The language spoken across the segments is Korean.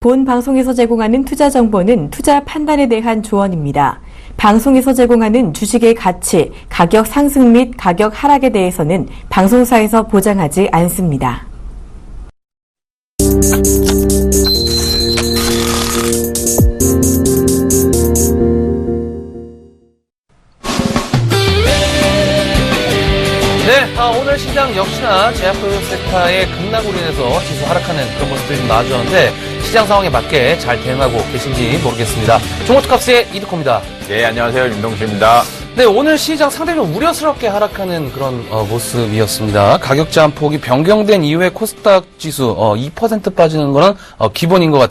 본 방송에서 제공하는 투자 정보는 투자 판단에 대한 조언입니다. 방송에서 제공하는 주식의 가치, 가격 상승 및 가격 하락에 대해서는 방송사에서 보장하지 않습니다. 오늘 시장 역시나 제약바이오섹터의 급락으로 인해서 지수 하락하는 그런 모습들이 좀 나와주는데 시장 상황에 맞게 잘 대응하고 계신지 모르겠습니다. 종목투캅스의 이득호입니다. 네, 안녕하세요. 윤동주입니다. 네, 오늘 시장 상당히 좀 우려스럽게 하락하는 그런 모습이었습니다. 가격 제한폭이 변경된 이후에 코스닥 지수 2% 빠지는 거는 기본인 것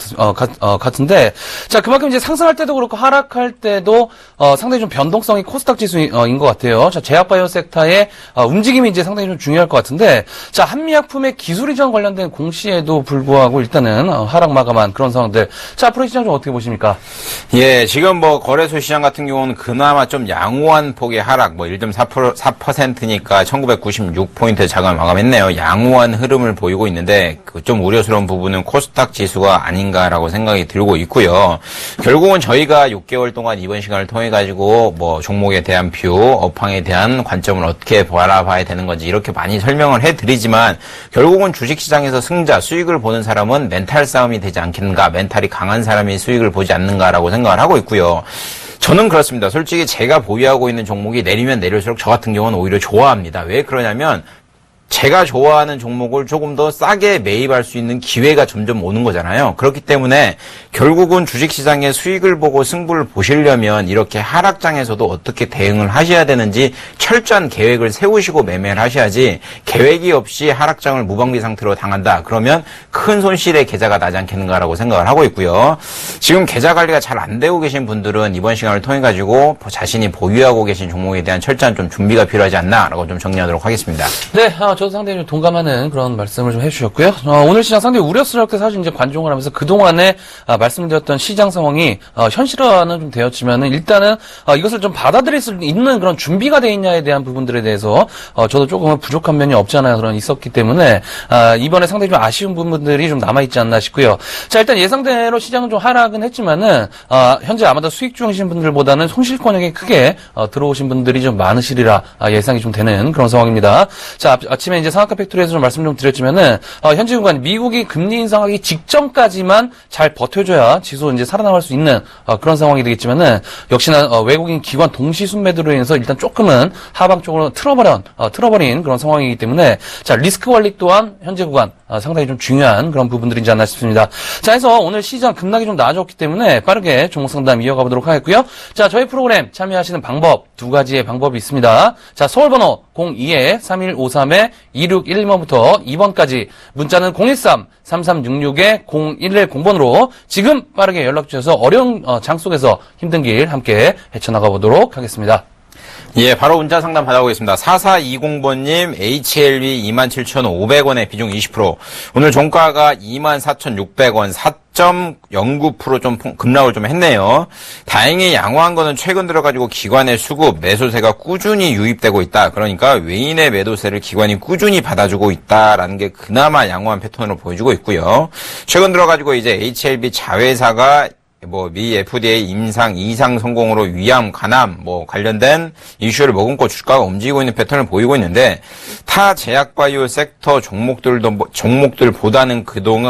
같은데, 자, 그만큼 이제 상승할 때도 그렇고 하락할 때도 상당히 좀 변동성이 코스닥 지수인 것 같아요. 자, 제약바이오 섹터의 움직임이 이제 상당히 좀 중요할 것 같은데, 자, 한미약품의 기술 이전 관련된 공시에도 불구하고 일단은 하락 마감한 그런 상황들. 자, 앞으로 시장 좀 어떻게 보십니까? 예, 지금 거래소 시장 같은 경우는 그나마 좀 양호한 폭의 하락, 1.4%니까 1996포인트 자금 마감했네요. 양호한 흐름을 보이고 있는데, 좀 우려스러운 부분은 코스닥 지수가 아닌가라고 생각이 들고 있고요. 결국은 저희가 6개월 동안 이번 시간을 통해가지고, 종목에 대한 뷰, 업황에 대한 관점을 어떻게 바라봐야 되는 건지 이렇게 많이 설명을 해드리지만, 결국은 주식시장에서 승자, 수익을 보는 사람은 멘탈 싸움이 되지 않겠는가, 멘탈이 강한 사람이 수익을 보지 않는가라고 생각을 하고 있고요. 저는 그렇습니다. 솔직히 제가 보유하고 있는 종목이 내리면 내릴수록 저 같은 경우는 오히려 좋아합니다. 왜 그러냐면 제가 좋아하는 종목을 조금 더 싸게 매입할 수 있는 기회가 점점 오는 거잖아요. 그렇기 때문에 결국은 주식시장의 수익을 보고 승부를 보시려면 이렇게 하락장에서도 어떻게 대응을 하셔야 되는지 철저한 계획을 세우시고 매매를 하셔야지, 계획이 없이 하락장을 무방비 상태로 당한다. 그러면 큰 손실의 계좌가 나지 않겠는가라고 생각을 하고 있고요. 지금 계좌 관리가 잘 안 되고 계신 분들은 이번 시간을 통해 가지고 자신이 보유하고 계신 종목에 대한 철저한 좀 준비가 필요하지 않나라고 좀 정리하도록 하겠습니다. 네, 저도 상당히 좀 동감하는 그런 말씀을 좀 해주셨고요. 오늘 시장 상당히 우려스럽게 사실 이제 관종을 하면서 그동안에 말씀드렸던 시장 상황이 현실화는 좀 되었지만은 일단은 이것을 좀 받아들일 수 있는 그런 준비가 돼 있냐에 대한 부분들에 대해서 저도 조금은 부족한 면이 없지 않아 그런 있었기 때문에 이번에 상당히 좀 아쉬운 부분들이 좀 남아있지 않나 싶고요. 자, 일단 예상대로 시장은 좀 하락은 했지만은 현재 아마도 수익 중이신 분들보다는 손실권역에 크게 들어오신 분들이 좀 많으시리라 예상이 좀 되는 그런 상황입니다. 자, 아침에 이제 상한가 팩토리에서 좀 말씀 좀 드렸지만은 현재 구간 미국이 금리 인상하기 직전까지만 잘 버텨줘야 지수 이제 살아남을 수 있는 그런 상황이 되겠지만은 역시나 외국인 기관 동시 순매도로 인해서 일단 조금은 하방 쪽으로 틀어버린 그런 상황이기 때문에 자, 리스크 관리 또한 현재 구간 상당히 좀 중요한 그런 부분들이지 않나 싶습니다. 자, 해서 오늘 시장 급락이 좀 나아졌기 때문에 빠르게 종목 상담 이어가 보도록 하겠고요. 자, 저희 프로그램 참여하시는 방법 두 가지의 방법이 있습니다. 자, 서울번호 02-3153-2611번부터 2번까지, 문자는 013-3366-0110번으로 지금 빠르게 연락 주셔서 어려운 장 속에서 힘든 길 함께 헤쳐나가 보도록 하겠습니다. 예, 바로 문자 상담 받아보겠습니다. 4420번님, HLB 27,500원에 비중 20%. 오늘 종가가 24,600원, 4.09% 좀 급락을 좀 했네요. 다행히 양호한 거는 최근 들어가지고 기관의 수급, 매수세가 꾸준히 유입되고 있다. 그러니까 외인의 매도세를 기관이 꾸준히 받아주고 있다라는 게 그나마 양호한 패턴으로 보여주고 있고요. 최근 들어가지고 이제 HLB 자회사가 미 FDA 임상 2상 성공으로 위암, 간암, 관련된 이슈를 머금고 주가가 움직이고 있는 패턴을 보이고 있는데, 타 제약바이오 섹터 종목들보다는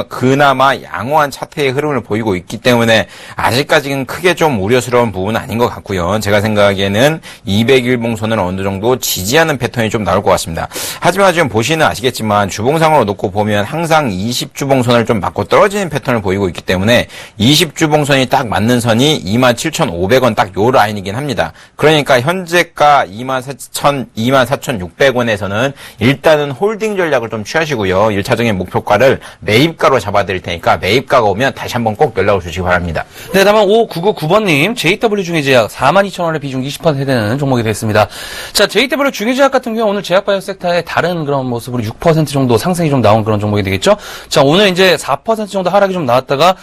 그나마 양호한 차트의 흐름을 보이고 있기 때문에 아직까지는 크게 좀 우려스러운 부분은 아닌 것 같고요. 제가 생각하기에는 200일봉선을 어느 정도 지지하는 패턴이 좀 나올 것 같습니다. 하지만 지금 보시는 아시겠지만 주봉상으로 놓고 보면 항상 20주봉선을 좀 맞고 떨어지는 패턴을 보이고 있기 때문에 20주봉선이 딱 맞는 선이 27,500원 딱 요 라인이긴 합니다. 그러니까 현재가 24,600원에서는 일단은 홀딩 전략을 좀 취하시고요. 1차적인 목표가를 매입가로 잡아드릴 테니까 매입가가 오면 다시 한번 꼭 연락을 주시기 바랍니다. 네, 다만 5999번님, JW 중의제약 42,000원의 비중 20% 해되는 종목이 됐습니다. 자, JW 중의제약 같은 경우 오늘 제약바이오 섹터의 다른 그런 모습으로 6% 정도 상승이 좀 나온 그런 종목이 되겠죠. 자, 오늘 이제 4% 정도 하락이 좀 나왔다가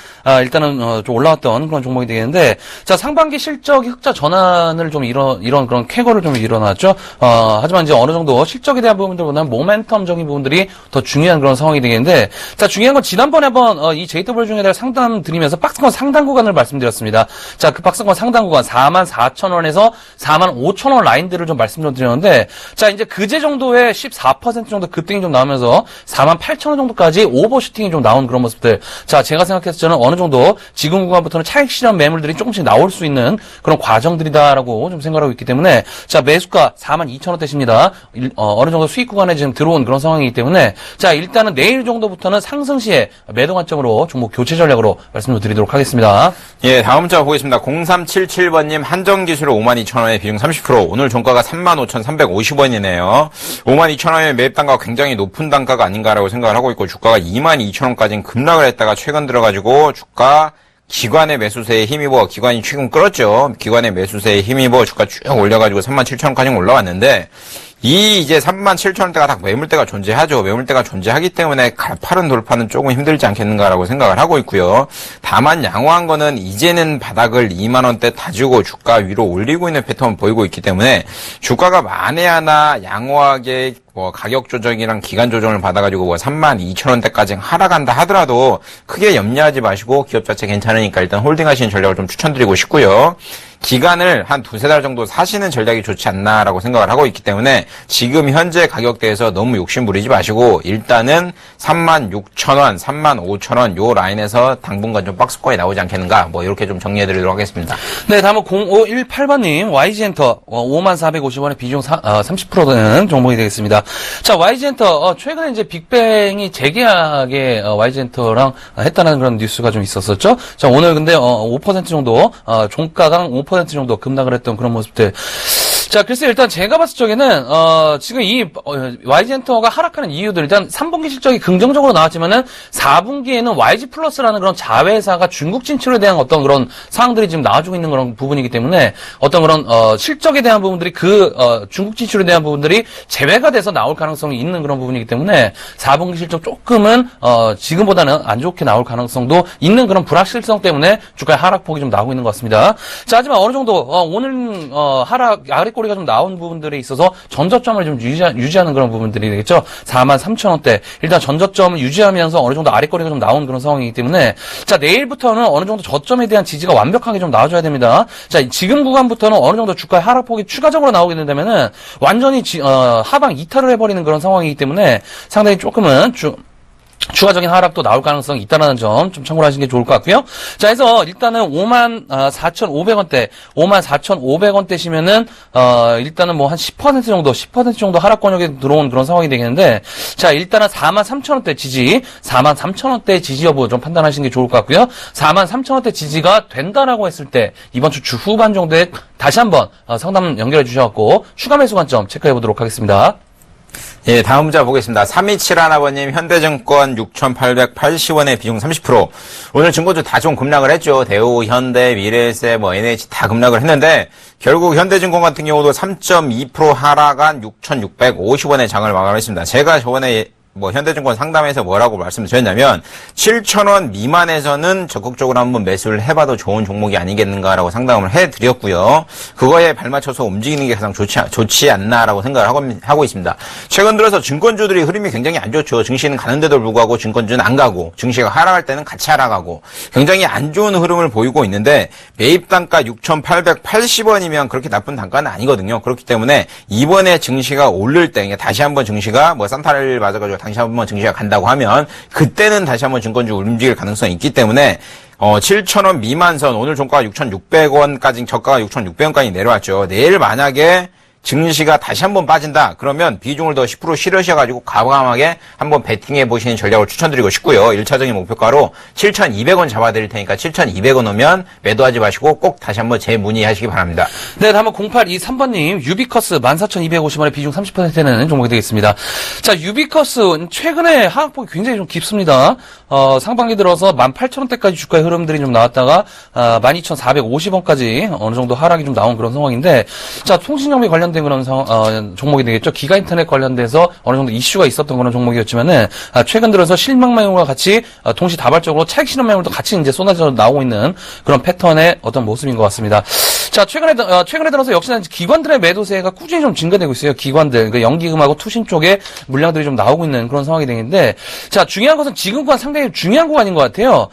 일단은 좀 올라왔던 했던 그런 종목이 되겠는데, 자, 상반기 실적이 흑자 전환을 좀 이런 그런 쾌거를 좀 일어났죠. 하지만 이제 어느 정도 실적에 대한 부분들보다는 모멘텀적인 부분들이 더 중요한 그런 상황이 되겠는데, 자, 중요한 건 지난번에 한번 이 JW 중에 대한 상담 드리면서 박스권 상단 구간을 말씀드렸습니다. 자, 그 박스권 상단 구간 44,000원에서 45,000원 라인들을 좀 말씀 좀 드렸는데, 자, 이제 그제 정도의 14% 정도 급등이 좀 나오면서 48,000원 정도까지 오버슈팅이 좀 나온 그런 모습들. 자, 제가 생각했을 때는 어느 정도 지금 구간부터는 차익 실현 매물들이 조금씩 나올 수 있는 그런 과정들이다라고 좀 생각하고 있기 때문에, 자, 매수가 42,000원대십니다. 어느 정도 수익 구간에 지금 들어온 그런 상황이기 때문에, 자, 일단은 내일 정도부터는 상승 시에 매도 관점으로 종목 교체 전략으로 말씀을 드리도록 하겠습니다. 예, 다음 자 보겠습니다. 0377번님 한정기술 52,000원에 비중 30%. 오늘 종가가 35,350원이네요. 52,000원의 매입 단가가 굉장히 높은 단가가 아닌가라고 생각을 하고 있고, 주가가 22,000원까지는 급락을 했다가 최근 들어가지고 주가 기관의 매수세에 힘입어, 기관이 최근 끌었죠. 기관의 매수세에 힘입어 주가 쭉 올려가지고 37,000원까지 올라왔는데, 이제 37,000원대가 딱 매물대가 존재하죠. 매물대가 존재하기 때문에 가파른 돌파는 조금 힘들지 않겠는가라고 생각을 하고 있고요. 다만 양호한 거는 이제는 바닥을 2만원대 다지고 주가 위로 올리고 있는 패턴을 보이고 있기 때문에, 주가가 만에 하나 양호하게 가격 조정이랑 기간 조정을 받아가지고 32,000원대까지 하락한다 하더라도 크게 염려하지 마시고 기업 자체 괜찮으니까 일단 홀딩하시는 전략을 좀 추천드리고 싶고요. 기간을 한 두세 달 정도 사시는 전략이 좋지 않나라고 생각을 하고 있기 때문에, 지금 현재 가격대에서 너무 욕심 부리지 마시고 일단은 36,000원, 35,000원 요 라인에서 당분간 좀 박스권이 나오지 않겠는가, 이렇게 좀 정리해드리도록 하겠습니다. 네, 다음은 0518번님 YG엔터 5450원에 비중 30% 되는 종목이 되겠습니다. 자, YG엔터 최근에 이제 빅뱅이 재계약에 YG엔터랑 했다는 그런 뉴스가 좀 있었었죠. 자, 오늘 근데 5% 정도 종가당 5% 정도 급락을 했던 그런 모습들. 자, 글쎄 일단 제가 봤을 적에는 지금 이 YG엔터가 하락하는 이유들, 일단 3분기 실적이 긍정적으로 나왔지만은 4분기에는 YG 플러스라는 그런 자회사가 중국 진출에 대한 어떤 그런 사항들이 지금 나와주고 있는 그런 부분이기 때문에, 어떤 그런 실적에 대한 부분들이 중국 진출에 대한 부분들이 제외가 돼서 나올 가능성이 있는 그런 부분이기 때문에 4분기 실적 조금은 지금보다는 안 좋게 나올 가능성도 있는 그런 불확실성 때문에 주가의 하락폭이 좀 나오고 있는 것 같습니다. 자, 하지만 어느 정도 오늘 하락 아래꼬리가 좀 나온 부분들에 있어서 전저점을 좀 유지하는 그런 부분들이 되겠죠. 43,000원대. 일단 전저점을 유지하면서 어느 정도 아래꼬리가 좀 나온 그런 상황이기 때문에, 자, 내일부터는 어느 정도 저점에 대한 지지가 완벽하게 좀 나와줘야 됩니다. 자, 지금 구간부터는 어느 정도 주가의 하락폭이 추가적으로 나오게 된다면은 완전히 하방 이탈을 해버리는 그런 상황이기 때문에 상당히 조금은 추가적인 하락도 나올 가능성이 있다는 점 좀 참고를 하시는 게 좋을 것 같고요. 자, 해서 일단은 54,500원대, 54,500원대시면은, 일단은 한 10% 정도 하락 권역에 들어온 그런 상황이 되겠는데, 자, 일단은 43,000원대 지지, 43,000원대 지지 여부 좀 판단하시는 게 좋을 것 같고요. 43,000원대 지지가 된다라고 했을 때, 이번 주 후반 정도에 다시 한번 상담 연결해 주셔갖고, 추가 매수 관점 체크해 보도록 하겠습니다. 예, 다음 문자 보겠습니다. 3271번님, 현대증권 6,880원에 비중 30%. 오늘 증권주 다 좀 급락을 했죠. 대우, 현대, 미래에셋, NH 다 급락을 했는데, 결국 현대증권 같은 경우도 3.2% 하락한 6,650원에 장을 마감했습니다. 제가 저번에 현대증권 상담에서 뭐라고 말씀드렸냐면 7,000원 미만에서는 적극적으로 한번 매수를 해봐도 좋은 종목이 아니겠는가라고 상담을 해드렸고요. 그거에 발맞춰서 움직이는 게 가장 좋지 않나라고 생각을 하고 있습니다. 최근 들어서 증권주들이 흐름이 굉장히 안 좋죠. 증시는 가는데도 불구하고 증권주는 안 가고, 증시가 하락할 때는 같이 하락하고, 굉장히 안 좋은 흐름을 보이고 있는데, 매입 단가 6,880원이면 그렇게 나쁜 단가는 아니거든요. 그렇기 때문에 이번에 증시가 오를 때, 다시 한번 증시가 산타를 맞아가지고 다시 한번 증시가 간다고 하면 그때는 다시 한번 증권주 움직일 가능성이 있기 때문에 7,000원 미만선, 오늘 종가가 6,600원까지, 저가가 6,600원까지 내려왔죠. 내일 만약에 증시가 다시 한번 빠진다 그러면 비중을 더 10% 실으셔가지고 과감하게 한번 베팅해 보시는 전략을 추천드리고 싶고요. 1차적인 목표가로 7,200원 잡아드릴 테니까 7,200원 오면 매도하지 마시고 꼭 다시 한번 재문의하시기 바랍니다. 네, 다음은 0823번님 유비커스 14,250원에 비중 30% 되는 종목이 되겠습니다. 자, 유비커스 최근에 하락폭이 굉장히 좀 깊습니다. 상반기 들어서 18,000원대까지 주가의 흐름들이 좀 나왔다가 12,450원까지 어느 정도 하락이 좀 나온 그런 상황인데, 자, 통신정비 관련 관련된 그런 종목이 되겠죠. 기가 인터넷 관련돼서 어느 정도 이슈가 있었던 그런 종목이었지만은, 최근 들어서 실망 매물과 같이, 동시다발적으로 차익 실현 매물도 같이 이제 쏟아져 나오고 있는 그런 패턴의 어떤 모습인 것 같습니다. 자, 최근에 들어서 역시나 기관들의 매도세가 꾸준히 좀 증가되고 있어요. 기관들. 그 연기금하고 투신 쪽에 물량들이 좀 나오고 있는 그런 상황이 되는데, 자, 중요한 것은 지금 구간 상당히 중요한 구간인 것 같아요.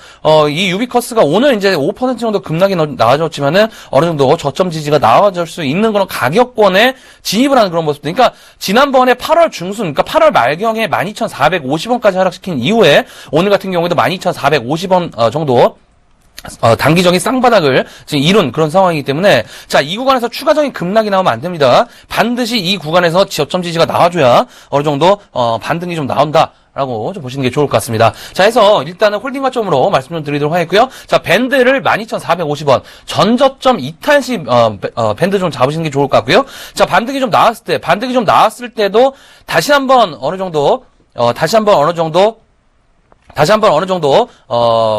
이 유비커스가 오늘 이제 5% 정도 급락이 나와줬지만은 어느 정도 저점 지지가 나와줄 수 있는 그런 가격권에 진입을 하는 그런 모습들. 그러니까 지난번에 8월 중순, 그러니까 8월 말경에 12,450원까지 하락시킨 이후에 오늘 같은 경우에도 12,450원 정도 단기적인 쌍바닥을 지금 이룬 그런 상황이기 때문에, 자, 이 구간에서 추가적인 급락이 나오면 안 됩니다. 반드시 이 구간에서 저점 지지가 나와줘야 어느 정도 반등이 좀 나온다라고 좀 보시는 게 좋을 것 같습니다. 자, 해서 일단은 홀딩 관점으로 말씀 좀 드리도록 하겠고요. 자, 밴드를 12,450원 전저점 이탈 시 밴드 좀 잡으시는 게 좋을 것 같고요. 자, 반등이 좀 나왔을 때도 다시 한번 어느 정도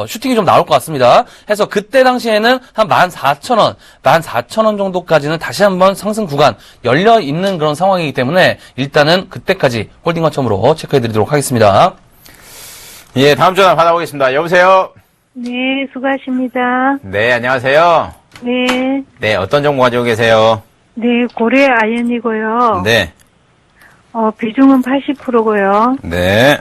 슈팅이 좀 나올 것 같습니다. 해서 그때 당시에는 한 14,000원 정도까지는 다시 한번 상승 구간 열려 있는 그런 상황이기 때문에 일단은 그때까지 홀딩 관점으로 체크해 드리도록 하겠습니다. 예, 다음 전화 받아보겠습니다. 여보세요? 네, 수고하십니다. 네, 안녕하세요. 네, 네, 어떤 정보 가지고 계세요? 네, 고래 아연이고요. 네, 비중은 80%고요. 네,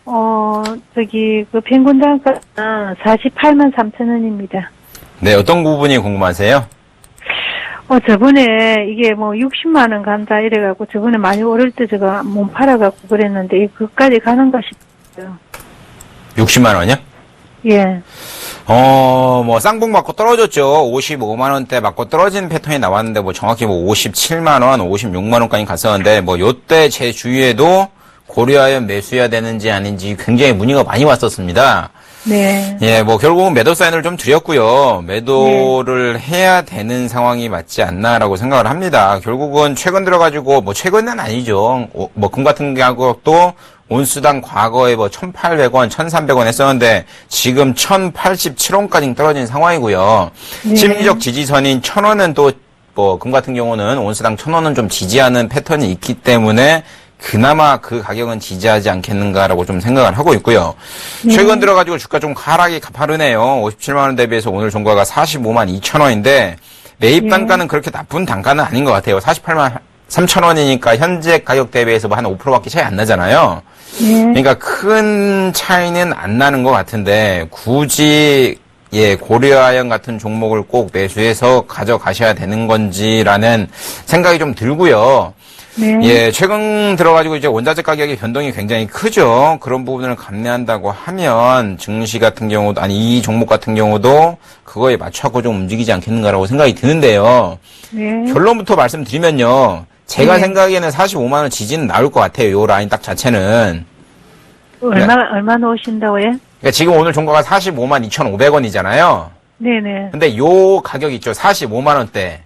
그 평균 단가는 48만 3천 원입니다. 네, 어떤 부분이 궁금하세요? 저번에 이게 뭐 60만 원 간다 이래갖고 저번에 많이 오를 때 제가 몸 팔아갖고 그랬는데 그까지 가는가 싶어요. 60만 원이요? 예. 뭐, 쌍봉 맞고 떨어졌죠. 55만원대 맞고 떨어진 패턴이 나왔는데, 뭐, 정확히 뭐, 57만원, 56만원까지 갔었는데, 뭐, 요때 제 주위에도 고려하여 매수해야 되는지 아닌지 굉장히 문의가 많이 왔었습니다. 네. 예, 뭐, 결국은 매도 사인을 좀 드렸고요. 매도를 해야 되는 상황이 맞지 않나라고 생각을 합니다. 결국은 최근 들어가지고, 뭐, 최근은 아니죠. 뭐, 금 같은 가격도 온수당 과거에 뭐 1,800원, 1,300원 했었는데 지금 1,087원까지 떨어진 상황이고요. 네. 심리적 지지선인 1,000원은 또 뭐 금 같은 경우는 온수당 1,000원은 좀 지지하는 패턴이 있기 때문에 그나마 그 가격은 지지하지 않겠는가라고 좀 생각을 하고 있고요. 네. 최근 들어가지고 주가 좀 하락이 가파르네요. 57만 원 대비해서 오늘 종가가 45만 2천 원인데 매입 단가는 그렇게 나쁜 단가는 아닌 것 같아요. 48만 3천 원이니까 현재 가격 대비해서 뭐 한 5%밖에 차이 안 나잖아요. 네. 그러니까 큰 차이는 안 나는 것 같은데 굳이 고려아연 같은 종목을 꼭 매수해서 가져가셔야 되는 건지라는 생각이 좀 들고요. 네. 예, 최근 들어가지고 이제 원자재 가격의 변동이 굉장히 크죠. 그런 부분을 감내한다고 하면 증시 같은 경우도 이 종목 같은 경우도 그거에 맞춰서 좀 움직이지 않겠는가라고 생각이 드는데요. 네. 결론부터 말씀드리면요. 제가 네. 생각에는 45만 원 지지는 나올 것 같아요. 요 라인 딱 자체는. 얼마 넣으신다고요? 그러니까 지금 오늘 종가가 45만 2,500원이잖아요. 네네. 근데 요 가격 있죠. 45만 원대.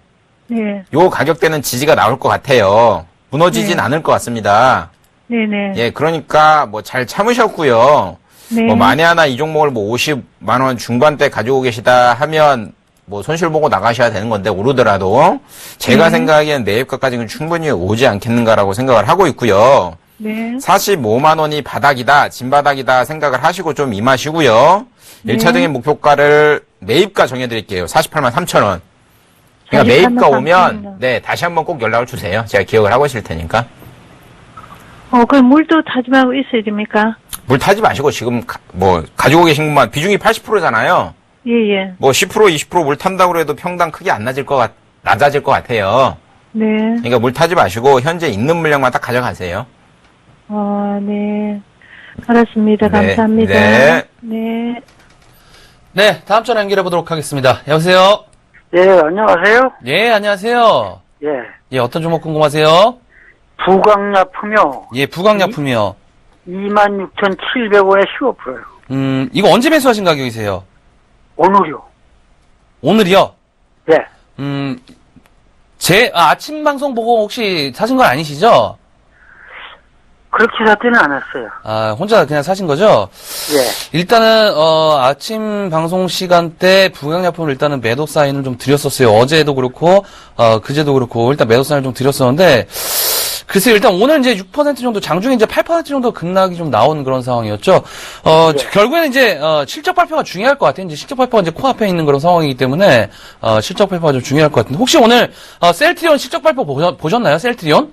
네. 요 가격대는 지지가 나올 것 같아요. 무너지진 네. 않을 것 같습니다. 네네. 예, 그러니까 뭐 잘 참으셨고요. 네. 뭐 만에 하나 이 종목을 뭐 50만 원 중반대 가지고 계시다 하면 뭐 손실 보고 나가셔야 되는 건데 오르더라도 제가 생각하기엔 매입가까지는 충분히 오지 않겠는가라고 생각을 하고 있고요. 네. 45만 원이 바닥이다, 진바닥이다 생각을 하시고 좀 임하시고요. 1차적인 목표가를 매입가 정해드릴게요. 48만 3천 원. 그러니까 48만 매입가 3천 오면 원. 네 다시 한번 꼭 연락을 주세요. 제가 기억을 하고 있을 테니까. 그럼 물도 타지 말고 있어야 됩니까? 물 타지 마시고 지금 뭐 가지고 계신 것만 비중이 80%잖아요. 예, 예. 뭐 10% 20% 물 탄다고 해도 평당 크게 안 낮아질 것 같아요. 네. 그러니까 물 타지 마시고 현재 있는 물량만 딱 가져가세요. 네. 알았습니다. 네, 감사합니다. 네. 네. 네, 다음 전화 연결해 보도록 하겠습니다. 여보세요? 예, 안녕하세요. 예, 안녕하세요. 예, 예, 어떤 종목 궁금하세요? 부강약품요. 예, 부강약품이요. 26,700원에 15%요. 이거 언제 매수하신 가격이세요? 오늘요. 오늘이요? 예, 아침 방송 보고 혹시 사신 건 아니시죠? 그렇게 사지는 않았어요. 아, 혼자 그냥 사신 거죠? 예. 일단은 아침 방송 시간대 부강약품을 일단은 매도 사인을 좀 드렸었어요. 어제도 그렇고 그제도 그렇고 일단 매도 사인을 좀 드렸었는데 글쎄요, 일단 오늘 이제 6% 정도, 장중에 이제 8% 정도 급락이 좀 나오는 그런 상황이었죠. 결국에는 이제, 실적 발표가 중요할 것 같아요. 이제 실적 발표가 이제 코앞에 있는 그런 상황이기 때문에, 실적 발표가 좀 중요할 것 같은데. 혹시 오늘, 셀트리온 실적 발표 보셨나요? 셀트리온?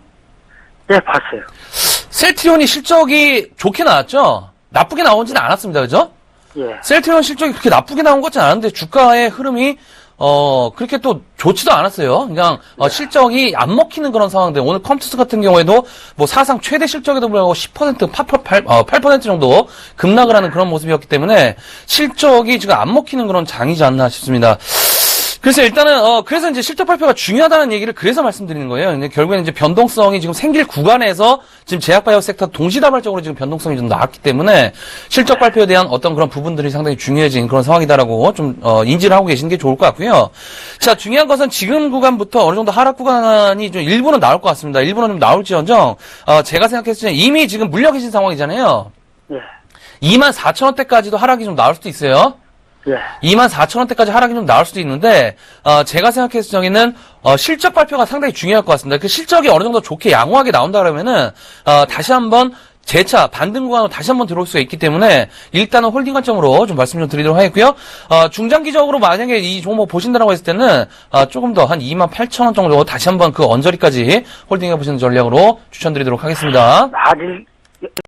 예, 봤어요. 셀트리온이 실적이 좋게 나왔죠? 나쁘게 나오지는 않았습니다. 그죠? 예. 셀트리온 실적이 그렇게 나쁘게 나온 것 같지는 않은데, 주가의 흐름이, 그렇게 또 좋지도 않았어요. 그냥, 실적이 안 먹히는 그런 상황들. 오늘 컴투스 같은 경우에도 뭐 사상 최대 실적에도 불구하고 10%, 8% 정도 급락을 하는 그런 모습이었기 때문에 실적이 지금 안 먹히는 그런 장이지 않나 싶습니다. 그래서 일단은, 그래서 이제 실적 발표가 중요하다는 얘기를 그래서 말씀드리는 거예요. 근데 결국에는 이제 변동성이 지금 생길 구간에서 지금 제약바이오 섹터 동시다발적으로 지금 변동성이 좀 나왔기 때문에 실적 발표에 대한 어떤 그런 부분들이 상당히 중요해진 그런 상황이다라고 좀, 인지를 하고 계시는 게 좋을 것 같고요. 자, 중요한 것은 지금 구간부터 어느 정도 하락 구간이 좀 일부는 나올 것 같습니다. 일부는 좀 나올지언정, 제가 생각했을 때 이미 지금 물려 계신 상황이잖아요. 예. 24,000원대까지도 하락이 좀 나올 수도 있어요. 예. 24,000원대까지 하락이 좀 나올 수도 있는데, 제가 생각했을 적에는, 실적 발표가 상당히 중요할 것 같습니다. 그 실적이 어느 정도 좋게 양호하게 나온다 그러면은, 다시 한번 재차 반등 구간으로 다시 한번 들어올 수가 있기 때문에, 일단은 홀딩 관점으로 좀 말씀 좀 드리도록 하겠고요. 중장기적으로 만약에 이 종목 보신다라고 했을 때는, 조금 더 한 28,000원 정도 다시 한번 그 언저리까지 홀딩해 보시는 전략으로 추천드리도록 하겠습니다.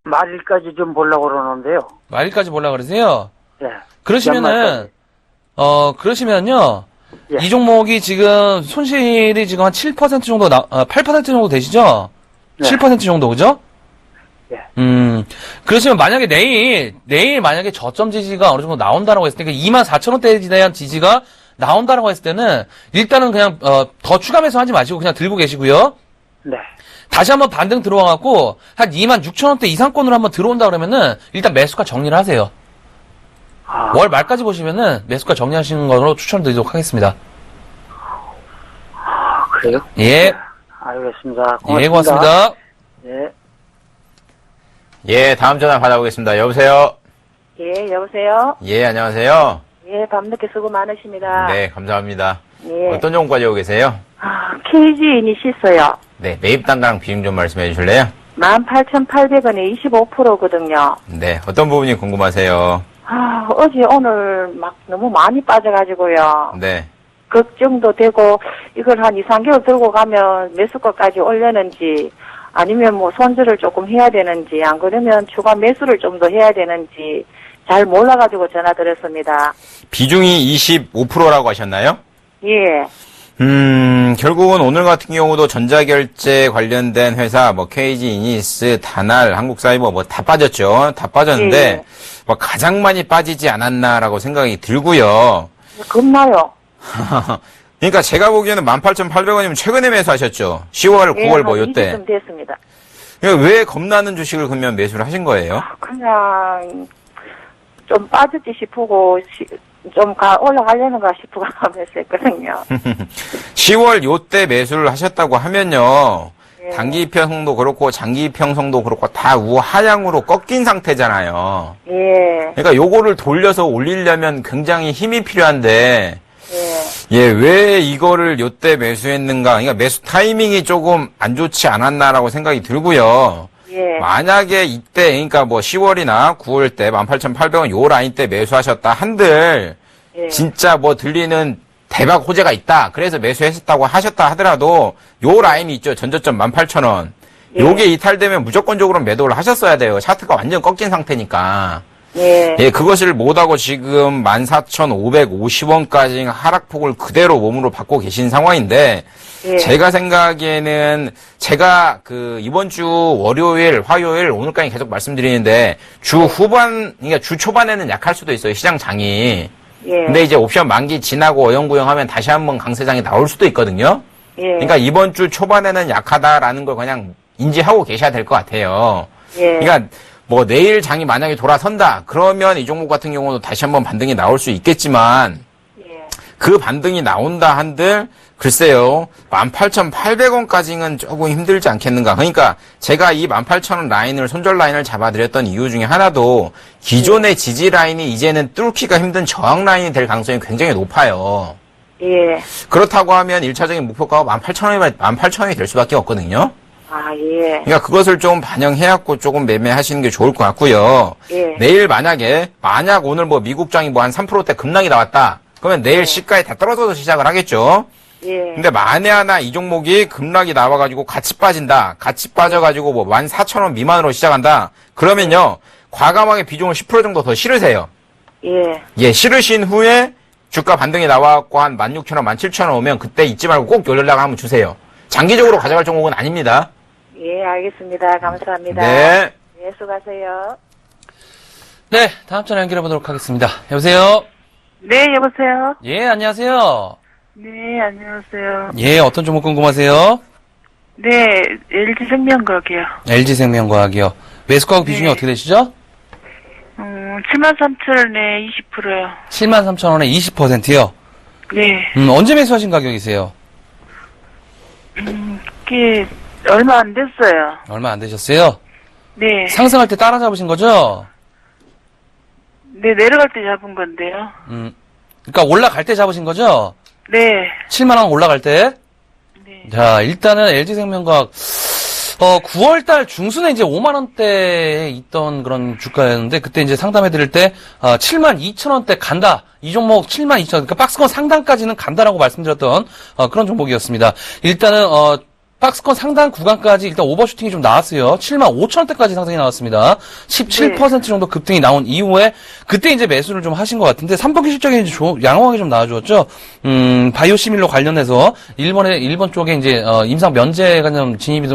말일까지 좀 보려고 그러는데요. 말일까지 보려고 그러세요? 예. 그러시면은, 그러시면요. 예. 이 종목이 지금 손실이 지금 한 7% 정도 8% 정도 되시죠? 네. 7% 정도, 그죠? 예. 그러시면 만약에 내일 만약에 저점 지지가 어느 정도 나온다라고 했을 때, 그러니까 24,000원대에 대한 지지가 나온다라고 했을 때는, 일단은 그냥, 더 추가 매수하지 마시고 그냥 들고 계시고요. 네. 다시 한번 반등 들어와갖고, 한 26,000원대 이상권으로 한번 들어온다 그러면은, 일단 매수가 정리를 하세요. 월 말까지 보시면은 매수가 정리하시는 걸로 추천드리도록 하겠습니다. 그래요? 예. 알겠습니다. 고맙습니다. 예, 고맙습니다. 예. 예, 다음 전화 받아보겠습니다. 여보세요? 예, 여보세요? 예, 안녕하세요. 예, 밤늦게 수고 많으십니다. 네, 감사합니다. 예. 어떤 종목 가지고 계세요? KG 이니시스요. 네, 매입 단가랑 비중 좀 말씀해 주실래요? 18,800원에 25%거든요. 네, 어떤 부분이 궁금하세요? 어제 오늘 막 너무 많이 빠져가지고요. 네. 걱정도 되고, 이걸 한 2, 3개월 들고 가면 매수가까지 올려는지, 아니면 뭐 손절을 조금 해야 되는지, 안 그러면 추가 매수를 좀 더 해야 되는지, 잘 몰라가지고 전화드렸습니다. 비중이 25%라고 하셨나요? 예. 결국은 오늘 같은 경우도 전자결제 관련된 회사, 뭐, KG, 이니스, 다날, 한국사이버 뭐 다 빠졌죠. 다 빠졌는데, 예. 뭐 가장 많이 빠지지 않았나라고 생각이 들고요. 겁나요. 그러니까 제가 보기에는 18,800원이면 최근에 매수하셨죠. 10월, 9월 뭐 요때. 좀 됐습니다. 그러니까 왜 겁나는 주식을 그러면 매수를 하신 거예요? 그냥 좀 빠졌지 싶고 좀 올라가려는가 싶고 매수했거든요. 10월 요때 매수를 하셨다고 하면요. 예. 단기 평성도 그렇고 장기 평성도 그렇고 다 우하향으로 꺾인 상태잖아요. 예, 그러니까 요거를 돌려서 올리려면 굉장히 힘이 필요한데 예, 왜 이거를 요때 매수했는가? 그러니까 매수 타이밍이 조금 안 좋지 않았나라고 생각이 들고요. 예, 만약에 이때 그러니까 뭐 10월이나 9월 때 18,800원 요 라인 때 매수하셨다 한들 예. 진짜 뭐 들리는 대박 호재가 있다. 그래서 매수했었다고 하셨다 하더라도 요 라인이 있죠. 전저점 18,000원. 예. 요게 이탈되면 무조건적으로 매도를 하셨어야 돼요. 차트가 완전 꺾인 상태니까. 예, 예, 그것을 못하고 지금 14,550원까지 하락폭을 그대로 몸으로 받고 계신 상황인데, 예. 제가 생각하기에는, 제가 이번 주 월요일, 화요일, 오늘까지 계속 말씀드리는데, 주 후반, 그러니까 주 초반에는 약할 수도 있어요, 시장장이. 예. 근데 이제 옵션 만기 지나고 어영부영하면 다시 한번 강세장이 나올 수도 있거든요. 예. 그러니까 이번 주 초반에는 약하다라는 걸 그냥 인지하고 계셔야 될 것 같아요. 예. 그러니까 뭐 내일 장이 만약에 돌아선다 그러면 이 종목 같은 경우도 다시 한번 반등이 나올 수 있겠지만 예. 그 반등이 나온다 한들 글쎄요 18,800원까지는 조금 힘들지 않겠는가. 그러니까 제가 이 18,000원 라인을 손절 라인을 잡아드렸던 이유 중에 하나도 기존의 지지 라인이 이제는 뚫기가 힘든 저항 라인이 될 가능성이 굉장히 높아요. 예. 그렇다고 하면 1차적인 목표가가 18,000원이 될 수밖에 없거든요. 아, 예. 그러니까 그것을 좀 반영해갖고 조금 매매하시는 게 좋을 것 같고요. 예. 내일 만약 오늘 뭐 미국장이 뭐 한 3%대 급락이 나왔다. 그러면 내일 시가에 다 떨어져서 시작을 하겠죠. 예. 근데 만에 하나 이 종목이 급락이 나와가지고 같이 빠진다. 같이 빠져가지고 뭐 14,000원 미만으로 시작한다. 그러면요. 과감하게 비중을 10% 정도 더 실으세요. 예. 예, 실으신 후에 주가 반등이 나와갖고 한 16,000원, 17,000원 오면 그때 잊지 말고 꼭 연락 한번 주세요. 장기적으로 가져갈 종목은 아닙니다. 예, 알겠습니다. 감사합니다. 네. 예, 수고하세요. 네, 다음 전화 연결해 보도록 하겠습니다. 여보세요? 네, 여보세요? 예, 안녕하세요. 네, 안녕하세요. 예, 어떤 종목 궁금하세요? 네, LG생명과학이요. LG생명과학이요. 매수가격 비중이 네. 어떻게 되시죠? 73,000원에 20%요. 73,000원에 20%요. 네, 언제 매수하신 가격이세요? 그게 얼마 안 됐어요. 얼마 안 되셨어요? 네, 상승할 때 따라잡으신 거죠? 네, 내려갈 때 잡은 건데요. 그러니까 올라갈 때 잡으신 거죠? 네, 7만원 올라갈 때? 네, 자, 일단은 LG생명과학, 9월달 중순에 이제 5만원대에 있던 그런 주가였는데, 그때 이제 상담해드릴 때, 72,000원대 간다. 이 종목 72,000원, 그러니까 박스권 상단까지는 간다라고 말씀드렸던, 그런 종목이었습니다. 일단은, 박스권 상단 구간까지 일단 오버슈팅이 좀 나왔어요. 75,000원대까지 상승이 나왔습니다. 17% 정도 급등이 나온 이후에 그때 이제 매수를 좀 하신 것 같은데 3분기 실적이 이제 양호하게 좀 나와주었죠. 바이오시밀로 관련해서 일본 쪽에 이제 임상 면제가 좀 진입이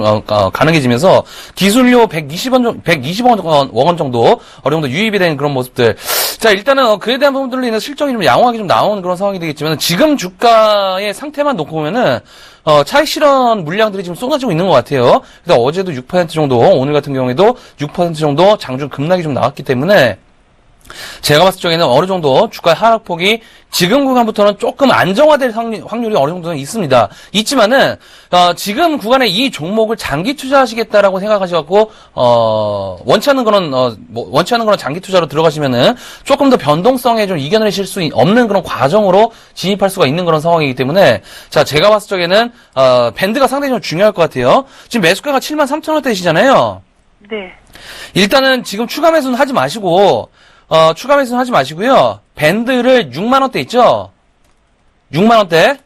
가능해지면서 기술료 120원 정도 어느 정도 유입이 된 그런 모습들. 자, 일단은 그에 대한 부분들로 인해서 실적이 좀 양호하게 좀 나오는 그런 상황이 되겠지만 지금 주가의 상태만 놓고 보면은 차익 실현 물량들이 지금 쏟아지고 있는 것 같아요. 그래서 어제도 6% 정도, 오늘 같은 경우에도 6% 정도 장중 급락이 좀 나왔기 때문에 제가 봤을 적에는 어느 정도 주가의 하락폭이 지금 구간부터는 조금 안정화될 확률이 어느 정도는 있습니다. 있지만은 지금 구간에 이 종목을 장기 투자하시겠다라고 생각하셔갖고 원치 않는 그런 장기 투자로 들어가시면은 조금 더 변동성에 좀 이겨내실 수 없는 그런 과정으로 진입할 수가 있는 그런 상황이기 때문에 자, 제가 봤을 적에는 밴드가 상당히 좀 중요할 것 같아요. 지금 매수가가 73,000원대이시잖아요. 네, 일단은 지금 추가 매수는 하지 마시고 추가 매수는 하지 마시고요. 밴드를 6만원대 있죠? 6만원대?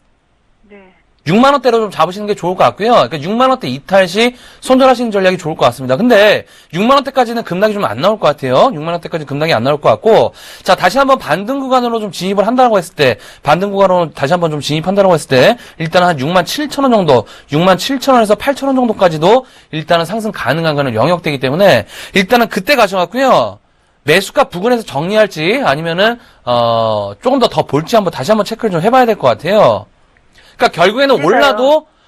네, 6만원대로 좀 잡으시는 게 좋을 것 같고요. 그러니까 6만원대 이탈 시 손절하시는 전략이 좋을 것 같습니다. 근데 6만원대까지는 급락이 좀 안 나올 것 같아요. 6만원대까지 급락이 안 나올 것 같고, 자, 다시 한번 반등 구간으로 좀 진입을 한다고 했을 때, 반등 구간으로 다시 한번 좀 진입한다고 했을 때, 일단은 한 67,000원 정도, 67,000원에서 8,000원 정도까지도 일단은 상승 가능한 거는 영역되기 때문에, 일단은 그때 가셔갖고요. 매수가 부근에서 정리할지 아니면은 조금 더 볼지 다시 한번 체크를 좀 해봐야 될 것 같아요. 그러니까 결국에는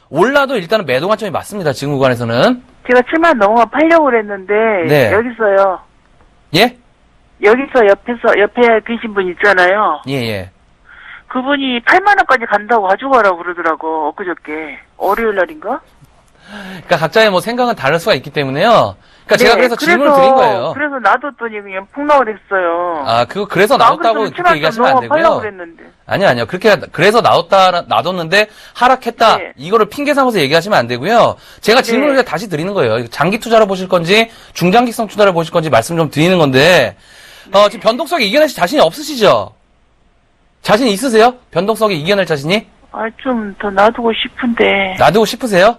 올라도 일단은 매도 관점이 맞습니다. 지금 구간에서는. 제가 7만 넘어가 팔려고 그랬는데, 네. 여기서요. 예? 여기서 옆에 계신 분 있잖아요. 예. 그분이 8만원까지 간다고 가져가라고 그러더라고, 엊그저께. 월요일 날인가? 그러니까 각자의 뭐 생각은 다를 수가 있기 때문에요. 그러니까 제가 네, 그래서 질문을 드린 거예요. 그래서 놔뒀더니 그냥 폭락을 했어요. 아, 그래서 나왔다고 그렇게 얘기하시면 안 되고요. 그랬는데. 아니요. 그래서 놔뒀는데 하락했다. 네. 이거를 핑계 삼아서 얘기하시면 안 되고요. 제가 질문을 그냥 다시 드리는 거예요. 장기 투자를 보실 건지, 중장기성 투자를 보실 건지 말씀 좀 드리는 건데, 지금 변동성에 이겨내실 자신이 없으시죠? 자신 있으세요? 변동성에 이겨낼 자신이? 좀 더 놔두고 싶은데. 놔두고 싶으세요?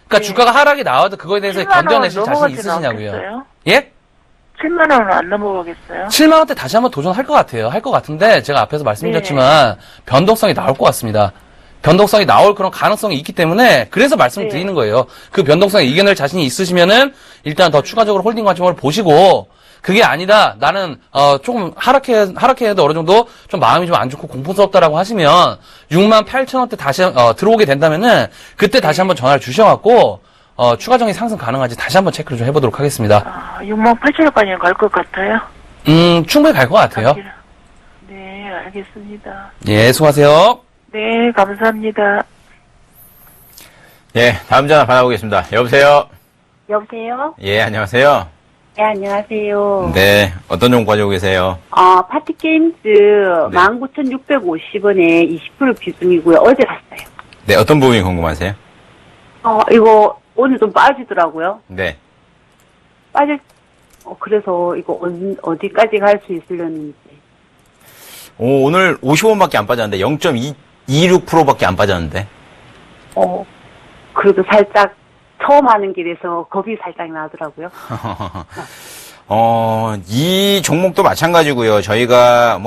그러니까 네. 주가가 하락이 나와도 그거에 대해서 7만 원 견뎌내실 자신 넘어가지는 있으시냐고요? 않겠어요? 예? 7만 원은 안 넘어가겠어요? 7만원대 다시 한번 도전할 것 같아요. 할 것 같은데, 제가 앞에서 말씀드렸지만, 변동성이 나올 것 같습니다. 변동성이 나올 그런 가능성이 있기 때문에, 그래서 말씀을 네. 드리는 거예요. 그 변동성에 이겨낼 자신이 있으시면은, 일단 더 추가적으로 홀딩 관점을 보시고, 그게 아니다, 나는, 조금 하락해도 어느 정도 좀 마음이 좀 안 좋고 공포스럽다라고 하시면, 68,000원대 다시, 들어오게 된다면은, 그때 다시 한번 전화를 주셔갖고, 추가적인 상승 가능한지 다시 한번 체크를 좀 해보도록 하겠습니다. 68,000원까지는 갈 것 같아요? 충분히 갈 것 같아요. 네, 하겠습니다. 예, 수고하세요. 네, 감사합니다. 예, 다음 전화 받아보겠습니다. 여보세요? 여보세요? 예, 안녕하세요. 네, 안녕하세요. 네, 어떤 종목 가지고 계세요? 파티게임즈 네. 19,650원에 20% 비중이고요. 어제 샀어요. 네, 어떤 부분이 궁금하세요? 이거 오늘 좀 빠지더라고요. 네. 그래서 이거 어디까지 갈 수 있으려는지. 오늘 50원밖에 안 빠졌는데, 0.26%밖에 안 빠졌는데. 그래도 살짝 처음 하는 길에서 겁이 살짝 나더라고요. 이 종목도 마찬가지고요. 제가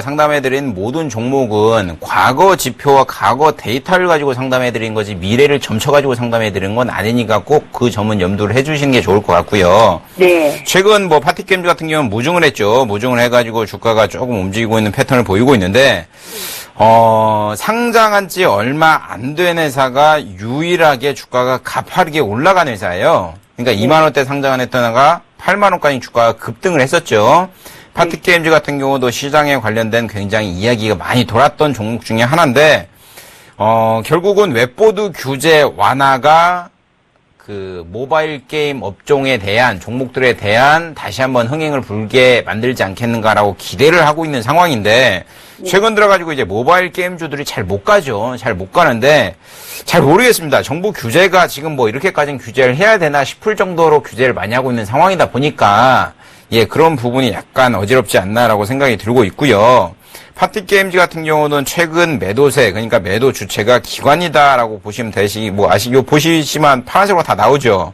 상담해드린 모든 종목은 과거 지표와 과거 데이터를 가지고 상담해드린 거지 미래를 점쳐가지고 상담해드린 건 아니니까 꼭 그 점은 염두를 해주시는 게 좋을 것 같고요. 네. 최근 파티게임즈 같은 경우는 무중을 했죠. 무중을 해가지고 주가가 조금 움직이고 있는 패턴을 보이고 있는데, 상장한 지 얼마 안 된 회사가 유일하게 주가가 가파르게 올라간 회사예요. 그러니까 2만원대 상장한 회사가 8만원까지 주가가 급등을 했었죠. 파티게임즈 같은 경우도 시장에 관련된 굉장히 이야기가 많이 돌았던 종목 중에 하나인데, 결국은 웹보드 규제 완화가 그 모바일 게임 업종에 대한 종목들에 대한 다시 한번 흥행을 불게 만들지 않겠는가라고 기대를 하고 있는 상황인데, 최근 들어가지고 이제 모바일 게임주들이 잘 못 가죠. 잘 못 가는데, 잘 모르겠습니다. 정부 규제가 지금 이렇게까지는 규제를 해야 되나 싶을 정도로 규제를 많이 하고 있는 상황이다 보니까, 예, 그런 부분이 약간 어지럽지 않나라고 생각이 들고 있고요. 파티게임즈 같은 경우는 최근 매도세, 그러니까 매도 주체가 기관이다라고 보시면 보시지만 파란색으로 다 나오죠.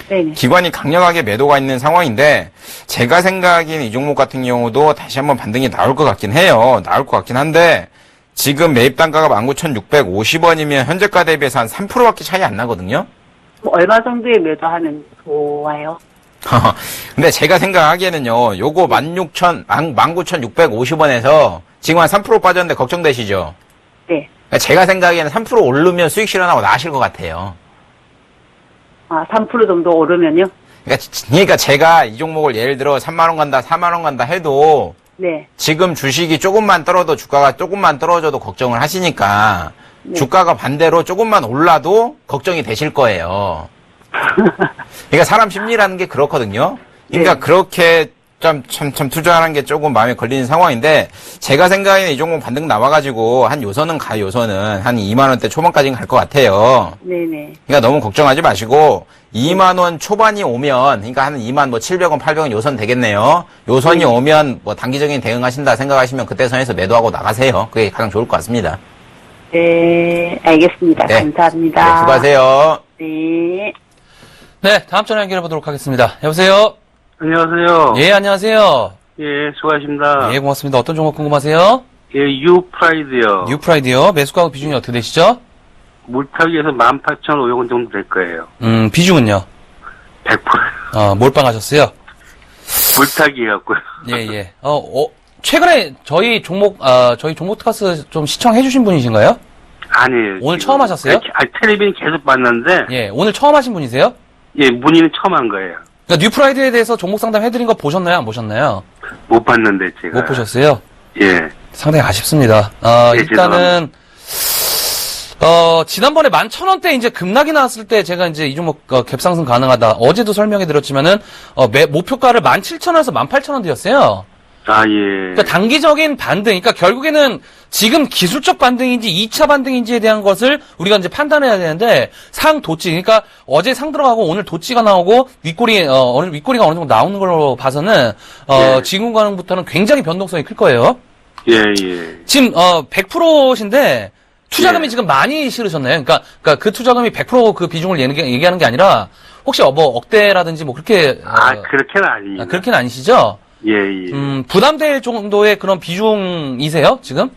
네네. 기관이 강력하게 매도가 있는 상황인데, 제가 생각하기엔 이 종목 같은 경우도 다시 한번 반등이 나올 것 같긴 해요. 나올 것 같긴 한데, 지금 매입 단가가 19,650원이면 현재가 대비해서 한 3%밖에 차이 안 나거든요? 얼마 정도에 매도하면 좋아요? 근데 제가 생각하기에는요, 요거 19,650원에서 지금 한 3% 빠졌는데 걱정되시죠? 네. 제가 생각하기에는 3% 오르면 수익 실현하고 나으실 것 같아요. 3% 정도 오르면요? 그러니까 제가 이 종목을 예를 들어 3만원 간다, 4만원 간다 해도, 네. 지금 주식이 주가가 조금만 떨어져도 걱정을 하시니까, 네. 주가가 반대로 조금만 올라도 걱정이 되실 거예요. 그러니까 사람 심리라는 게 그렇거든요. 그러니까 네. 그렇게 참 투자하는 게 조금 마음에 걸리는 상황인데, 제가 생각에는 이 종목 반등 나와가지고 요선은 한 2만원대 초반까지는 갈 것 같아요. 네네. 그러니까 너무 걱정하지 마시고, 2만원 초반이 오면, 그러니까 한 2만 700원, 800원 요선 되겠네요. 요선이 오면 단기적인 대응하신다 생각하시면 그때 선에서 매도하고 나가세요. 그게 가장 좋을 것 같습니다. 네, 알겠습니다. 네. 감사합니다. 네, 수고하세요. 네. 네, 다음 전화 연결해 보도록 하겠습니다. 여보세요? 안녕하세요. 예, 안녕하세요. 예, 수고하십니다. 예, 고맙습니다. 어떤 종목 궁금하세요? 예, 유프라이드요. 뉴프라이드요. 매수가하고 비중이 어떻게 되시죠? 물타기에서 18,500원 정도 될 거예요. 비중은요? 100%요. 몰빵 하셨어요? 물타기 해갖고요. 예, 예. 최근에 저희 종목 특화스 좀 시청해주신 분이신가요? 아니에요. 오늘 지금. 처음 하셨어요? 텔레비전 계속 봤는데, 예, 오늘 처음 하신 분이세요? 예, 문의는 처음 한 거예요. 그러니까 뉴프라이드에 대해서 종목 상담 해드린 거 보셨나요? 안 보셨나요? 못 봤는데, 제가. 못 보셨어요? 예. 상당히 아쉽습니다. 예, 일단은, 지난번에 11,000원대 이제 급락이 나왔을 때 제가 이제 이 종목 갭상승 가능하다. 어제도 설명해 드렸지만은, 목표가를 17,000원에서 18,000원대였어요. 아, 예. 그러니까 단기적인 반등, 그러니까 결국에는 지금 기술적 반등인지 2차 반등인지에 대한 것을 우리가 이제 판단해야 되는데, 상 도치, 그러니까 어제 상 들어가고 오늘 도치가 나오고 윗꼬리가 어느 정도 나오는 걸로 봐서는, 예. 지금 가능부터는 굉장히 변동성이 클 거예요. 예, 예. 지금, 100%신데, 투자금이 예. 지금 많이 실으셨나요? 그러니까 그 투자금이 100% 그 비중을 얘기하는 게 아니라, 혹시 억대라든지 그렇게, 그렇게는 아닙니다. 그렇게는 아니시죠? 예, 예. 부담될 정도의 그런 비중이세요, 지금?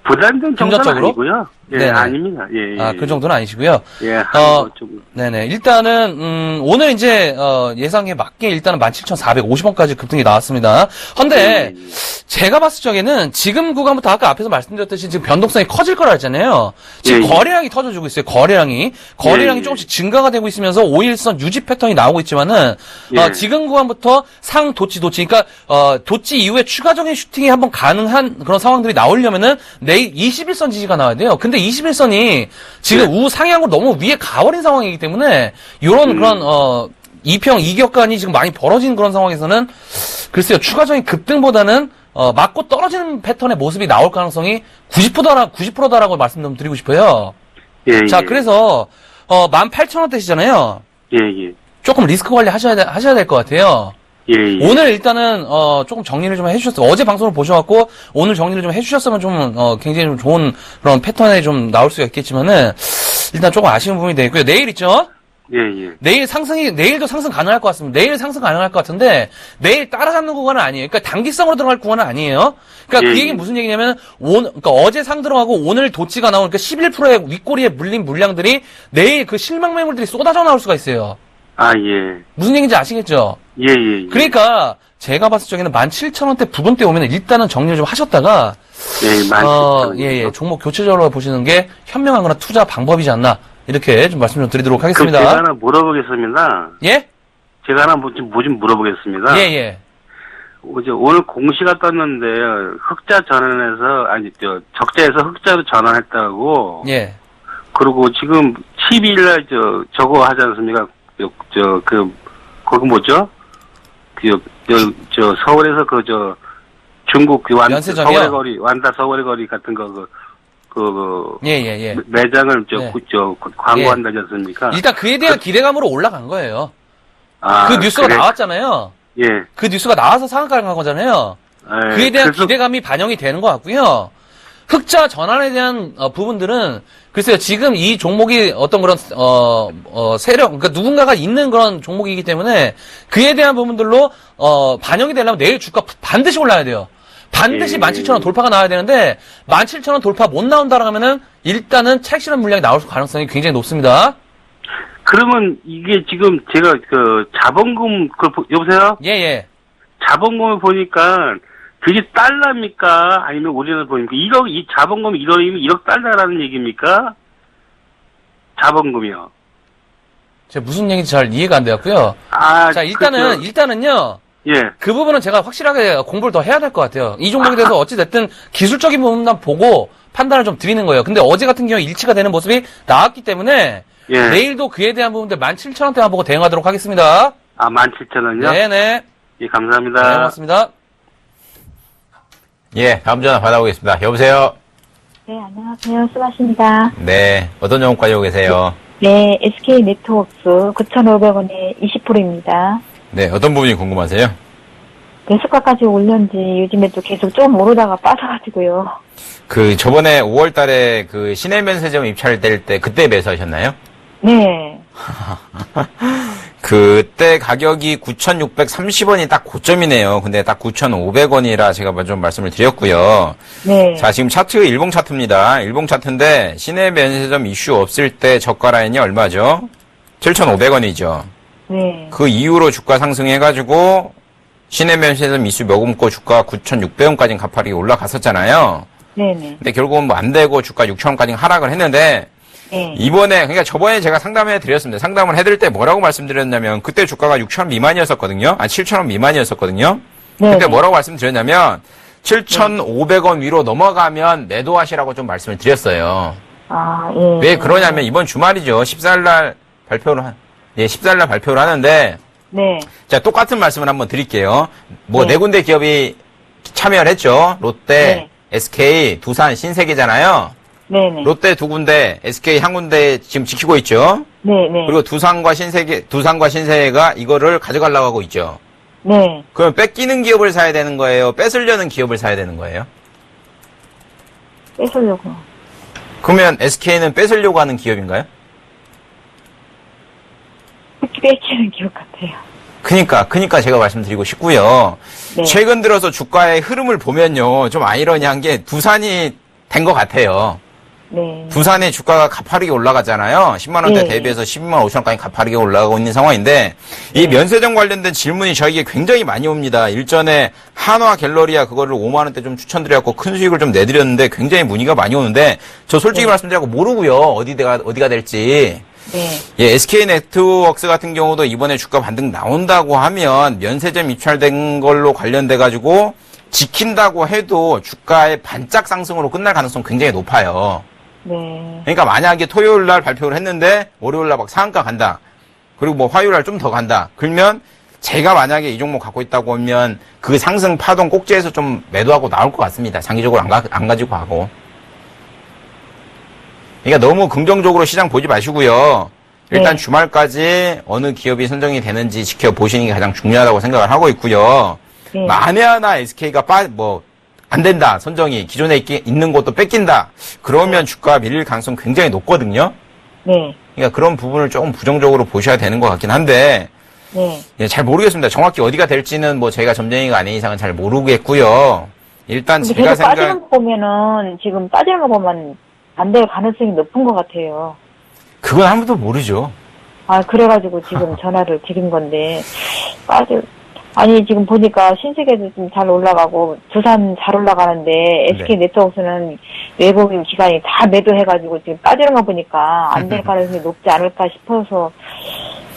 부담된 정도는 금전적으로? 아니고요. 예, 네네. 아닙니다. 예, 예. 아, 그 정도는 아니시고요. 예, 좀. 네네. 일단은, 오늘 이제, 예상에 맞게 일단은 17,450원까지 급등이 나왔습니다. 근데, 제가 봤을 적에는 지금 구간부터 아까 앞에서 말씀드렸듯이 지금 변동성이 커질 거라 했잖아요. 지금 예, 예. 거래량이 터져주고 있어요. 거래량이 예, 예. 조금씩 증가가 되고 있으면서 5일선 유지 패턴이 나오고 있지만은, 예. 지금 구간부터 도치. 그러니까, 도치 이후에 추가적인 슈팅이 한번 가능한 그런 상황들이 나오려면은 내일 21선 지지가 나와야 돼요. 근데 21선이 지금 우상향으로 너무 위에 가버린 상황이기 때문에 요런 그런 2평 2격간이 지금 많이 벌어진 그런 상황에서는 글쎄요. 추가적인 급등보다는 맞고 떨어지는 패턴의 모습이 나올 가능성이 90%다라고 말씀 좀 드리고 싶어요. 예, 자, 예. 그래서 18,000원대시잖아요. 예, 예. 조금 리스크 관리 하셔야 될 것 같아요. 예, 예. 오늘 일단은 조금 정리를 좀 해주셨어요. 어제 방송을 보셔갖고 오늘 정리를 좀 해주셨으면 좀 굉장히 좀 좋은 그런 패턴에 좀 나올 수가 있겠지만은 일단 조금 아쉬운 부분이 되겠고요. 내일 있죠? 예, 예. 내일도 상승 가능할 것 같습니다. 내일 상승 가능할 것 같은데 내일 따라잡는 구간은 아니에요. 그러니까 단기성으로 들어갈 구간은 아니에요. 그러니까 예, 그 얘기는 무슨 얘기냐면 그러니까 어제 상 들어가고 오늘 도치가 나온 그러니까 11%의 윗꼬리에 물린 물량들이 내일 그 실망 매물들이 쏟아져 나올 수가 있어요. 아, 예. 무슨 얘기인지 아시겠죠? 예, 예. 예. 그러니까 제가 봤을 적에는 17,000원대 부분대 오면 일단은 정리를 좀 하셨다가 예, 17,000원. 예, 종목 교체적으로 보시는 게 현명한 거나 투자 방법이지 않나 이렇게 좀 말씀 좀 드리도록 그럼 하겠습니다. 제가 하나 물어보겠습니다. 예? 제가 하나 좀 물어보겠습니다. 예. 오늘 공시가 떴는데 흑자 전환해서 적자에서 흑자로 전환했다고. 예. 그리고 지금 12일날 저거 하지 않습니까? 거기 뭐죠? 서울에서 중국 연세점이요? 서울의 거리, 서울의 거리 같은 예. 매장을 네. 광고한다지 않습니까? 일단 그에 대한 기대감으로 올라간 거예요. 아, 그 뉴스가 그래. 나왔잖아요. 예. 그 뉴스가 나와서 상한가를 간 거잖아요. 예, 그에 대한 그래서- 기대감이 반영이 되는 것 같고요. 흑자 전환에 대한 부분들은 글쎄요. 지금 이 종목이 어떤 그런 세력, 그러니까 누군가가 있는 그런 종목이기 때문에 그에 대한 부분들로 반영이 되려면 내일 주가 반드시 올라야 돼요. 반드시 예. 17,000원 돌파가 나와야 되는데 17,000원 돌파 못 나온다라고 하면은 일단은 차익 실현 물량이 나올 가능성이 굉장히 높습니다. 그러면 이게 지금 제가 자본금 여보세요? 예. 자본금을 보니까 그게 달러입니까? 아니면 우리나라 보니까 이 자본금 1억 달러라는 얘기입니까? 자본금이요. 제가 무슨 얘기인지 잘 이해가 안 되었고요. 아, 자, 일단은요. 예. 그 부분은 제가 확실하게 공부를 더 해야 될 것 같아요. 이 종목에 대해서 어찌됐든 기술적인 부분만 보고 판단을 좀 드리는 거예요. 근데 어제 같은 경우에 일치가 되는 모습이 나왔기 때문에 예. 내일도 그에 대한 부분들 17,000원대만 보고 대응하도록 하겠습니다. 아, 17,000원이요? 네네. 예, 감사합니다. 네, 고맙습니다. 예, 다음 전화 받아보겠습니다. 여보세요? 네, 안녕하세요. 수고하십니다. 네, 어떤 종목 가지고 계세요? 네, SK 네트워크 9,500원에 20%입니다. 네, 어떤 부분이 궁금하세요? 매수가까지 올렸는지 요즘에 또 계속 좀 오르다가 빠져가지고요. 저번에 5월 달에 시내 면세점 입찰될 때 그때 매수하셨나요? 네. 그때 가격이 9,630원이 딱 고점이네요. 근데 딱 9,500원이라 제가 좀 말씀을 드렸고요. 네. 자, 지금 차트 일봉 차트입니다. 일봉 차트인데 시내 면세점 이슈 없을 때 저가 라인이 얼마죠? 7,500원이죠. 네. 그 이후로 주가 상승해가지고 시내 면세점 이슈 머금고 주가 9,600원까지 가파르게 올라갔었잖아요. 네네. 근데 결국은 뭐 안 되고 주가 6,000원까지 하락을 했는데 네. 그러니까 저번에 제가 상담해 드렸습니다. 상담을 해드릴 때 뭐라고 말씀드렸냐면 그때 주가가 6,000원 미만이었었거든요. 7,000원 미만이었었거든요. 네. 그때 뭐라고 말씀드렸냐면 7,500원 위로 넘어가면 매도하시라고 좀 말씀을 드렸어요. 아, 예. 왜 그러냐면 이번 주말이죠. 14일날 발표를 하는데 네. 자, 똑같은 말씀을 한번 드릴게요. 네. 네 군데 기업이 참여를 했죠. 롯데, SK, 두산, 신세계잖아요. 네네. 롯데 두 군데, SK 한 군데 지금 지키고 있죠. 네네. 그리고 두산과 신세계가 이거를 가져가려고 하고 있죠. 네. 그럼 뺏기는 기업을 사야 되는 거예요? 뺏으려는 기업을 사야 되는 거예요? 뺏으려고. 그러면 SK는 뺏으려고 하는 기업인가요? 뺏기는 기억 같아요. 그니까 제가 말씀드리고 싶고요. 네. 최근 들어서 주가의 흐름을 보면요. 좀 아이러니한 게 두산이 된 것 같아요. 네. 부산의 주가가 가파르게 올라갔잖아요. 10만 원대 네. 대비해서 12만 5천 원까지 가파르게 올라가고 있는 상황인데 이 면세점 관련된 질문이 저에게 굉장히 많이 옵니다. 일전에 한화 갤러리아 그거를 5만 원대 좀 추천드려갖고 큰 수익을 좀 내드렸는데 굉장히 문의가 많이 오는데 저 솔직히 말씀드리고 모르고요. 어디가 될지. 네. 예, SK 네트워크스 같은 경우도 이번에 주가 반등 나온다고 하면 면세점 입찰된 걸로 관련돼 가지고 지킨다고 해도 주가의 반짝 상승으로 끝날 가능성 굉장히 높아요. 네. 그러니까 만약에 토요일 날 발표를 했는데 월요일 날 막 상한가 간다. 그리고 뭐 화요일 날 좀 더 간다. 그러면 제가 만약에 이 종목 갖고 있다고 하면 그 상승 파동 꼭지에서 좀 매도하고 나올 것 같습니다. 장기적으로 안 가지고 하고. 그러니까 너무 긍정적으로 시장 보지 마시고요. 일단 네. 주말까지 어느 기업이 선정이 되는지 지켜보시는 게 가장 중요하다고 생각을 하고 있고요. 네. 만에 하나 SK가 안 된다. 선정이 기존에 있는 것도 뺏긴다. 그러면 주가 밀릴 가능성 굉장히 높거든요. 네. 그러니까 그런 부분을 조금 부정적으로 보셔야 되는 것 같긴 한데 네. 예, 잘 모르겠습니다. 정확히 어디가 될지는 뭐 저희가 점쟁이가 아닌 이상은 잘 모르겠고요. 일단 근데 제가 계속 빠지는 거 보면은 지금 빠지는 거 보면 안 될 가능성이 높은 것 같아요. 그건 아무도 모르죠. 아, 그래가지고 지금 전화를 드린 건데, 아니, 지금 보니까 신세계도 좀 잘 올라가고, 두산 잘 올라가는데, SK 네트워크스는 외국인 기관이 다 매도해가지고 지금 빠지는 거 보니까 안 될 가능성이 높지 않을까 싶어서.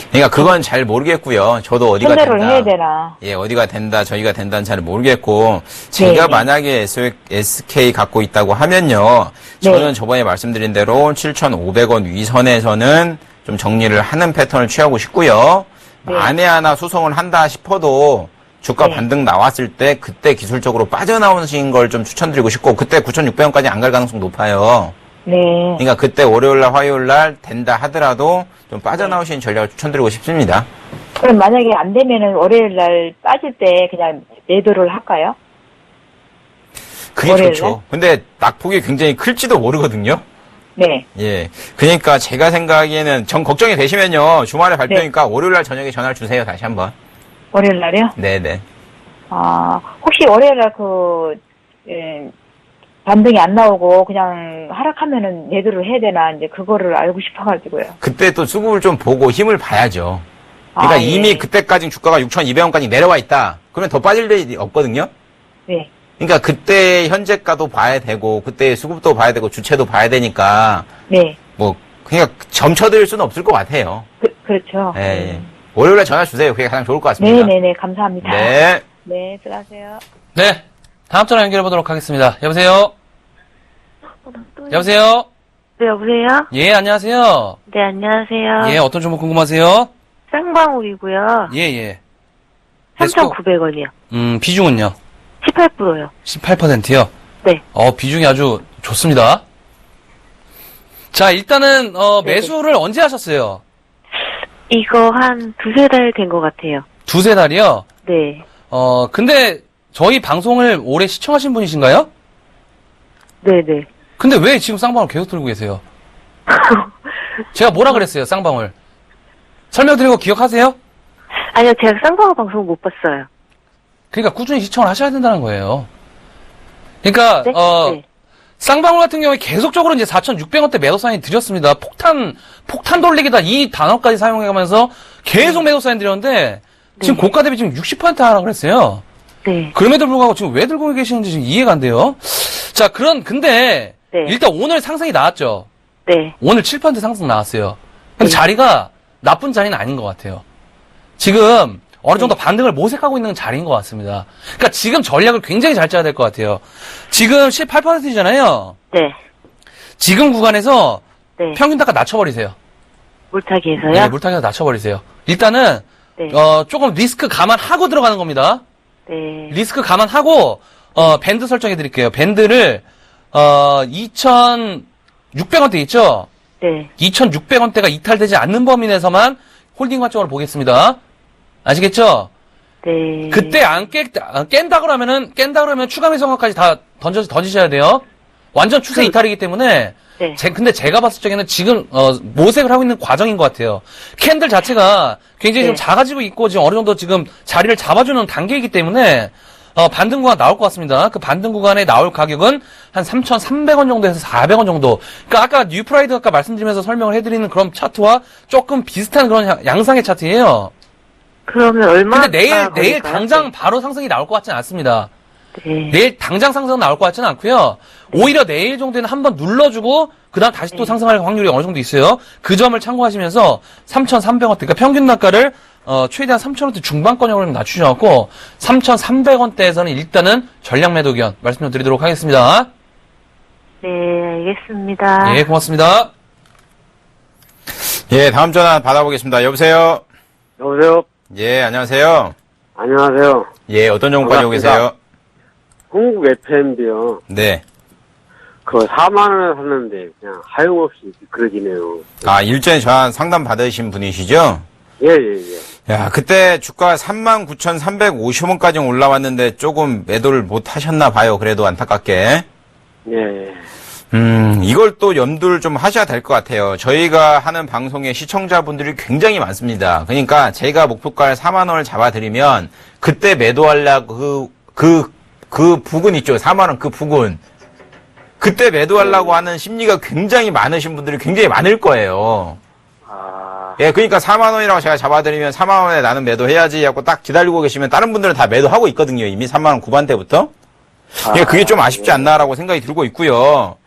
그러니까 그건 잘 모르겠고요. 저도 어디가 선별을 된다. 해야 되나. 예, 어디가 된다, 저희가 된다는 잘 모르겠고, 제가 네. 만약에 SK 갖고 있다고 하면요, 저는 네. 저번에 말씀드린 대로 7,500원 위선에서는 좀 정리를 하는 패턴을 취하고 싶고요. 네. 만에 하나 수송을 한다 싶어도 주가 네. 반등 나왔을 때 그때 기술적으로 빠져나오신 걸 좀 추천드리고 싶고, 그때 9,600원까지 안 갈 가능성 높아요. 네. 그러니까 그때 월요일날, 화요일날 된다 하더라도 좀 빠져나오시는 전략을 추천드리고 싶습니다. 그럼 만약에 안 되면은 월요일 날 빠질 때 그냥 매도를 할까요? 그게 월요일날? 좋죠. 근데 낙폭이 굉장히 클지도 모르거든요. 네. 예. 그러니까 제가 생각하기에는 걱정이 되시면요. 주말에 발표니까 월요일날 저녁에 전화를 주세요. 다시 한번. 월요일 날이요? 네네. 아, 혹시 월요일 날 반등이 안 나오고 그냥 하락하면은 매도를 해야 되나 이제 그거를 알고 싶어가지고요. 그때 또 수급을 좀 보고 힘을 봐야죠. 그러니까 아, 이미 예. 그때까지 주가가 6,200원까지 내려와 있다. 그러면 더 빠질 일이 없거든요. 네. 그러니까 그때 현재가도 봐야 되고 그때 수급도 봐야 되고 주체도 봐야 되니까 네. 뭐 그냥 점쳐드릴 수는 없을 것 같아요. 그렇죠. 예, 예. 월요일에 전화 주세요. 그게 가장 좋을 것 같습니다. 네네네. 감사합니다. 네. 네, 수고하세요. 네. 다음 전화 연결해 보도록 하겠습니다. 여보세요? 여보세요? 네, 여보세요? 예, 안녕하세요. 네, 안녕하세요. 예, 어떤 종목 궁금하세요? 쌍방울이고요. 예, 예. 3,900원이요. 비중은요? 18%요. 18%요? 네. 비중이 아주 좋습니다. 자, 일단은, 매수를 언제 하셨어요? 이거 한 두세 달 된 것 같아요. 두세 달이요? 네. 근데 저희 방송을 오래 시청하신 분이신가요? 네네. 근데 왜 지금 쌍방울 계속 들고 계세요? 제가 뭐라 그랬어요, 쌍방울? 설명드린 거 기억하세요? 아니요, 제가 쌍방울 방송 못 봤어요. 그러니까 꾸준히 시청을 하셔야 된다는 거예요. 그러니까, 네? 네. 쌍방울 같은 경우에 계속적으로 이제 4,600원대 매도 사인 드렸습니다. 폭탄 돌리기다 이 단어까지 사용해가면서 계속 매도 사인 드렸는데, 지금 고가 대비 지금 60% 하라고 그랬어요. 네. 그럼에도 불구하고 지금 왜 들고 계시는지 지금 이해가 안 돼요. 자, 근데, 네. 일단 오늘 상승이 나왔죠. 네. 오늘 7% 상승 나왔어요. 근데 네. 자리가 나쁜 자리는 아닌 것 같아요. 지금 어느 정도 반등을 모색하고 있는 자리인 것 같습니다. 그러니까 지금 전략을 굉장히 잘 짜야 될 것 같아요. 지금 18%잖아요. 네. 지금 구간에서 네. 평균 단가 낮춰버리세요. 물타기에서요? 네, 물타기에서 낮춰버리세요. 일단은 네. 조금 리스크 감안하고 들어가는 겁니다. 네. 리스크 감안하고 밴드 설정해 드릴게요. 밴드를 2,600원대 있죠? 네. 2,600원대가 이탈되지 않는 범위 내에서만 홀딩 관점으로 보겠습니다. 아시겠죠? 네. 그때 깬다 그러면 추가 매수가까지 다 던지셔야 돼요. 완전 추세 이탈이기 때문에. 네. 근데 제가 봤을 적에는 지금 모색을 하고 있는 과정인 것 같아요. 캔들 자체가 굉장히 네. 좀 작아지고 있고 지금 어느 정도 지금 자리를 잡아주는 단계이기 때문에 반등 구간 나올 것 같습니다. 그 반등 구간에 나올 가격은 한 3,300원 정도에서 400원 정도. 그러니까 아까 뉴프라이드 아까 말씀드리면서 설명을 해드리는 그런 차트와 조금 비슷한 그런 양상의 차트예요. 그러면 얼마? 근데 내일 당장 바로 상승이 나올 것 같지는 않습니다. 네. 내일 당장 상승 나올 것 같지는 않고요. 오히려 내일 정도에는 한번 눌러주고 그다음 다시 또 상승할 확률이 어느 정도 있어요. 그 점을 참고하시면서 3,300원대, 그러니까 평균 낙가를 최대한 3,000원대 중반권으로 낮추셔갖고 3,300원대에서는 일단은 전량 매도 의견 말씀 좀 드리도록 하겠습니다. 네, 알겠습니다. 예, 고맙습니다. 예, 다음 전화 받아보겠습니다. 여보세요? 여보세요? 예, 안녕하세요. 안녕하세요. 예, 어떤 종목 가지고 계세요? 한국 FMB요. 네. 그거 4만원에 샀는데, 그냥 하염없이 미끄러지네요. 아, 일전에 저한 상담 받으신 분이시죠? 예, 예, 예. 야, 그때 주가 39,350원까지 올라왔는데 조금 매도를 못 하셨나 봐요. 그래도 안타깝게. 예. 이걸 또 염두를 좀 하셔야 될 것 같아요. 저희가 하는 방송에 시청자분들이 굉장히 많습니다. 그러니까 제가 목표가를 4만 원을 잡아드리면 그때 매도하려고 그 부근 있죠. 4만 원 그 부근. 그때 매도하려고 하는 심리가 굉장히 많으신 분들이 굉장히 많을 거예요. 예, 그러니까 4만 원이라고 제가 잡아드리면 4만 원에 나는 매도해야지 하고 딱 기다리고 계시면 다른 분들은 다 매도하고 있거든요. 이미 3만 원 후반대부터. 예, 그게 좀 아쉽지 않나라고 생각이 들고 있고요.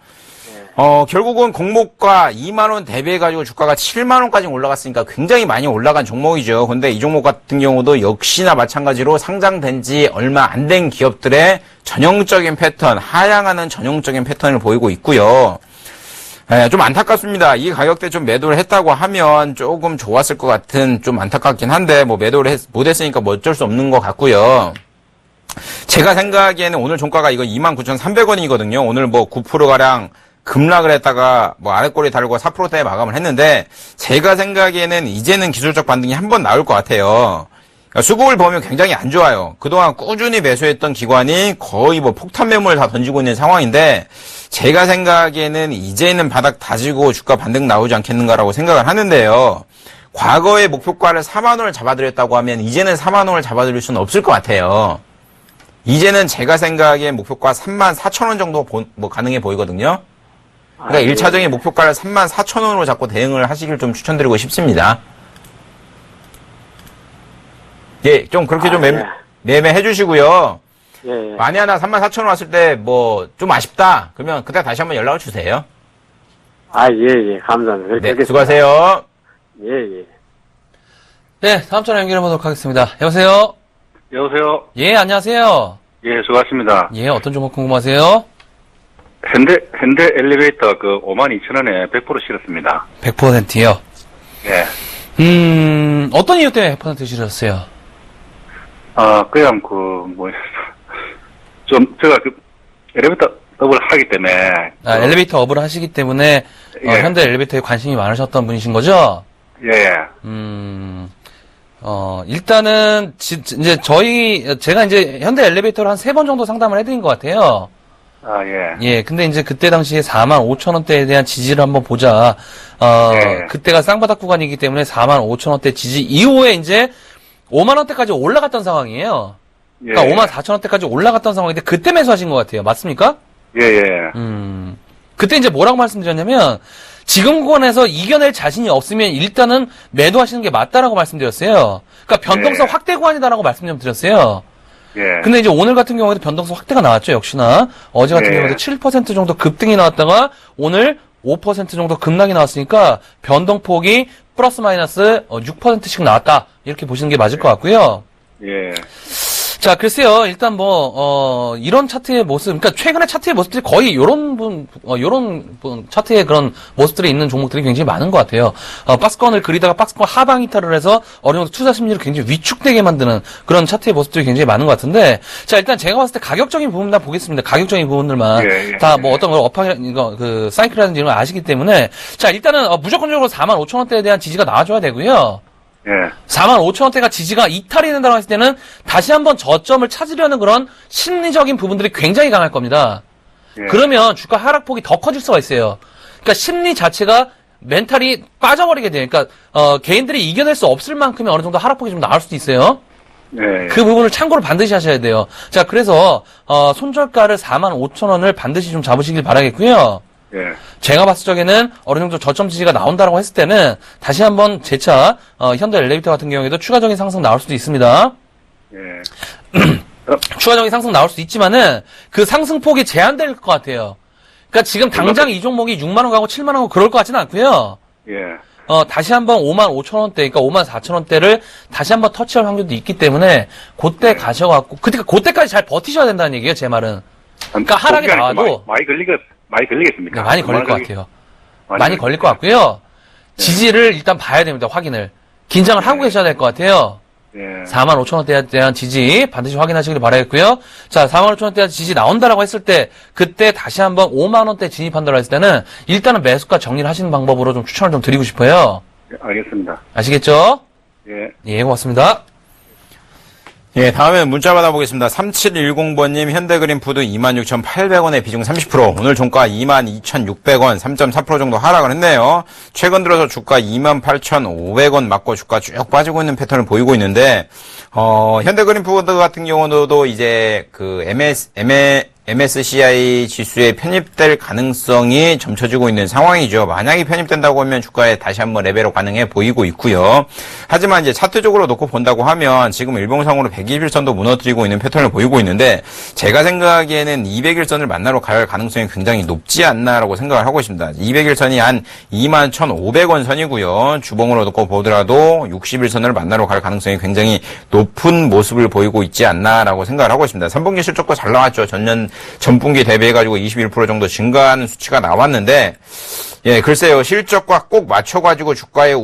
결국은 공모가 2만 원 대비해가지고 주가가 7만 원까지 올라갔으니까 굉장히 많이 올라간 종목이죠. 근데 이 종목 같은 경우도 역시나 마찬가지로 상장된 지 얼마 안 된 기업들의 전형적인 패턴, 하향하는 전형적인 패턴을 보이고 있고요. 예, 좀 안타깝습니다. 이 가격대 좀 매도를 했다고 하면 조금 좋았을 것 같은 좀 안타깝긴 한데 뭐 매도를 못했으니까 뭐 어쩔 수 없는 것 같고요. 제가 생각하기에는 오늘 종가가 이거 29,300원이거든요. 오늘 뭐 9%가량 급락을 했다가 뭐 아랫꼬리 달고 4%대에 마감을 했는데 제가 생각에는 이제는 기술적 반등이 한번 나올 것 같아요. 그러니까 수급을 보면 굉장히 안 좋아요. 그동안 꾸준히 매수했던 기관이 거의 뭐 폭탄 매물을 다 던지고 있는 상황인데 제가 생각에는 이제는 바닥 다지고 주가 반등 나오지 않겠는가라고 생각을 하는데요. 과거의 목표가를 4만 원을 잡아드렸다고 하면 이제는 4만 원을 잡아드릴 수는 없을 것 같아요. 이제는 제가 생각에 목표가 34,000원 정도 뭐 가능해 보이거든요. 그러니까 1차적인 목표가를 34,000원으로 잡고 대응을 하시길 좀 추천드리고 싶습니다. 예, 좀 그렇게 좀 매매해 주시고요. 예. 만에 하나 34,000원 왔을 때 뭐 좀 아쉽다. 그러면 그때 다시 한번 연락을 주세요. 예. 감사합니다. 네, 수고하세요. 예. 네, 다음 전화 연결해 보도록 하겠습니다. 여보세요? 여보세요? 예, 안녕하세요. 예, 수고하셨습니다. 예, 어떤 종목 궁금하세요? 현대 엘리베이터 그 52,000원에 100% 실었습니다. 100%요? 예. 어떤 이유 때문에 100% 실으셨어요? 그냥 제가 엘리베이터 업을 하기 때문에. 엘리베이터 업을 하시기 때문에, 예. 현대 엘리베이터에 관심이 많으셨던 분이신 거죠? 예. 일단은, 이제 제가 이제 현대 엘리베이터를 한 3번 정도 상담을 해드린 것 같아요. 예. 예, 근데 이제 그때 당시에 45,000원대에 대한 지지를 한번 보자. 예. 그때가 쌍바닥 구간이기 때문에 45,000원대 지지 이후에 이제 5만원대까지 올라갔던 상황이에요. 예. 그러니까 54,000원대까지 올라갔던 상황인데 그때 매수하신 것 같아요. 맞습니까? 예. 그때 이제 뭐라고 말씀드렸냐면 지금 구간에서 이겨낼 자신이 없으면 일단은 매도하시는 게 맞다라고 말씀드렸어요. 그러니까 변동성 예. 확대 구간이다라고 말씀 좀 드렸어요. 예. 근데 이제 오늘 같은 경우에도 변동성 확대가 나왔죠, 역시나. 어제 같은 예. 경우에도 7% 정도 급등이 나왔다가 오늘 5% 정도 급락이 나왔으니까 변동폭이 플러스 마이너스 6%씩 나왔다. 이렇게 보시는 게 맞을 것 같고요. 예. 자, 글쎄요. 일단 이런 차트의 모습, 그러니까 최근에 차트의 모습들이 거의 요런 차트의 그런 모습들이 있는 종목들이 굉장히 많은 것 같아요. 박스권을 그리다가 박스권 하방 이탈을 해서 어느 정도 투자 심리를 굉장히 위축되게 만드는 그런 차트의 모습들이 굉장히 많은 것 같은데, 자, 일단 제가 봤을 때 가격적인 부분만 보겠습니다. 가격적인 부분들만. 예. 다 어떤 걸 사이클이라든지 이런 걸 아시기 때문에. 자, 일단은 무조건적으로 45,000원대에 대한 지지가 나와줘야 되고요. 예. 45,000원대가 지지가 이탈이 된다고 했을 때는 다시 한번 저점을 찾으려는 그런 심리적인 부분들이 굉장히 강할 겁니다. 예. 그러면 주가 하락폭이 더 커질 수가 있어요. 그러니까 심리 자체가 멘탈이 빠져버리게 돼요. 그러니까 개인들이 이겨낼 수 없을 만큼의 어느 정도 하락폭이 좀 나올 수도 있어요. 네. 그 부분을 참고를 반드시 하셔야 돼요. 자, 그래서 손절가를 45,000원을 반드시 좀 잡으시길 바라겠고요. 예. 제가 봤을 적에는 어느 정도 저점 지지가 나온다라고 했을 때는 다시 한번 재차 현대 엘리베이터 같은 경우에도 추가적인 상승 나올 수도 있습니다. 예. 추가적인 상승 나올 수 있지만은 그 상승폭이 제한될 것 같아요. 그러니까 지금 당장 이 종목이 6만 원 가고 7만 원 가고 그럴 것 같지는 않고요. 예. 다시 한번 55,000원대, 그러니까 54,000원대를 다시 한번 터치할 확률도 있기 때문에 그때 가셔갖고 그때까지 잘 버티셔야 된다는 얘기예요, 제 말은. 그러니까 하락이 나와도 많이 걸리겠습니까? 네, 많이 걸릴 것 같아요. 많이 걸릴 것 같고요. 지지를 일단 봐야 됩니다, 확인을. 긴장을 하고 계셔야 될 것 같아요. 예. 45,000원대에 대한 지지 반드시 확인하시길 바라겠고요. 자, 45,000원대에 지지 나온다라고 했을 때 그때 다시 한번 5만원대 진입한다고 했을 때는 일단은 매수가 정리를 하시는 방법으로 좀 추천을 좀 드리고 싶어요. 예, 알겠습니다. 아시겠죠? 예. 예, 고맙습니다. 예, 다음에는 문자 받아보겠습니다. 3710번님, 현대그린푸드 26,800원에 비중 30%, 오늘 종가 22,600원, 3.4% 정도 하락을 했네요. 최근 들어서 주가 28,500원 맞고 주가 쭉 빠지고 있는 패턴을 보이고 있는데, 현대그린푸드 같은 경우도 이제 그 MSCI 지수에 편입될 가능성이 점쳐지고 있는 상황이죠. 만약에 편입된다고 하면 주가에 다시 한번 레벨업 가능해 보이고 있고요. 하지만 이제 차트적으로 놓고 본다고 하면 지금 일봉상으로 120일선도 무너뜨리고 있는 패턴을 보이고 있는데 제가 생각하기에는 200일선을 만나러 갈 가능성이 굉장히 높지 않나라고 생각을 하고 있습니다. 200일선이 한 21,500원 선이고요. 주봉으로 놓고 보더라도 60일선을 만나러 갈 가능성이 굉장히 높은 모습을 보이고 있지 않나라고 생각을 하고 있습니다. 3분기 실적도 잘 나왔죠. 전분기 대비해가지고 21% 정도 증가하는 수치가 나왔는데, 예, 글쎄요, 실적과 꼭 맞춰가지고 주가가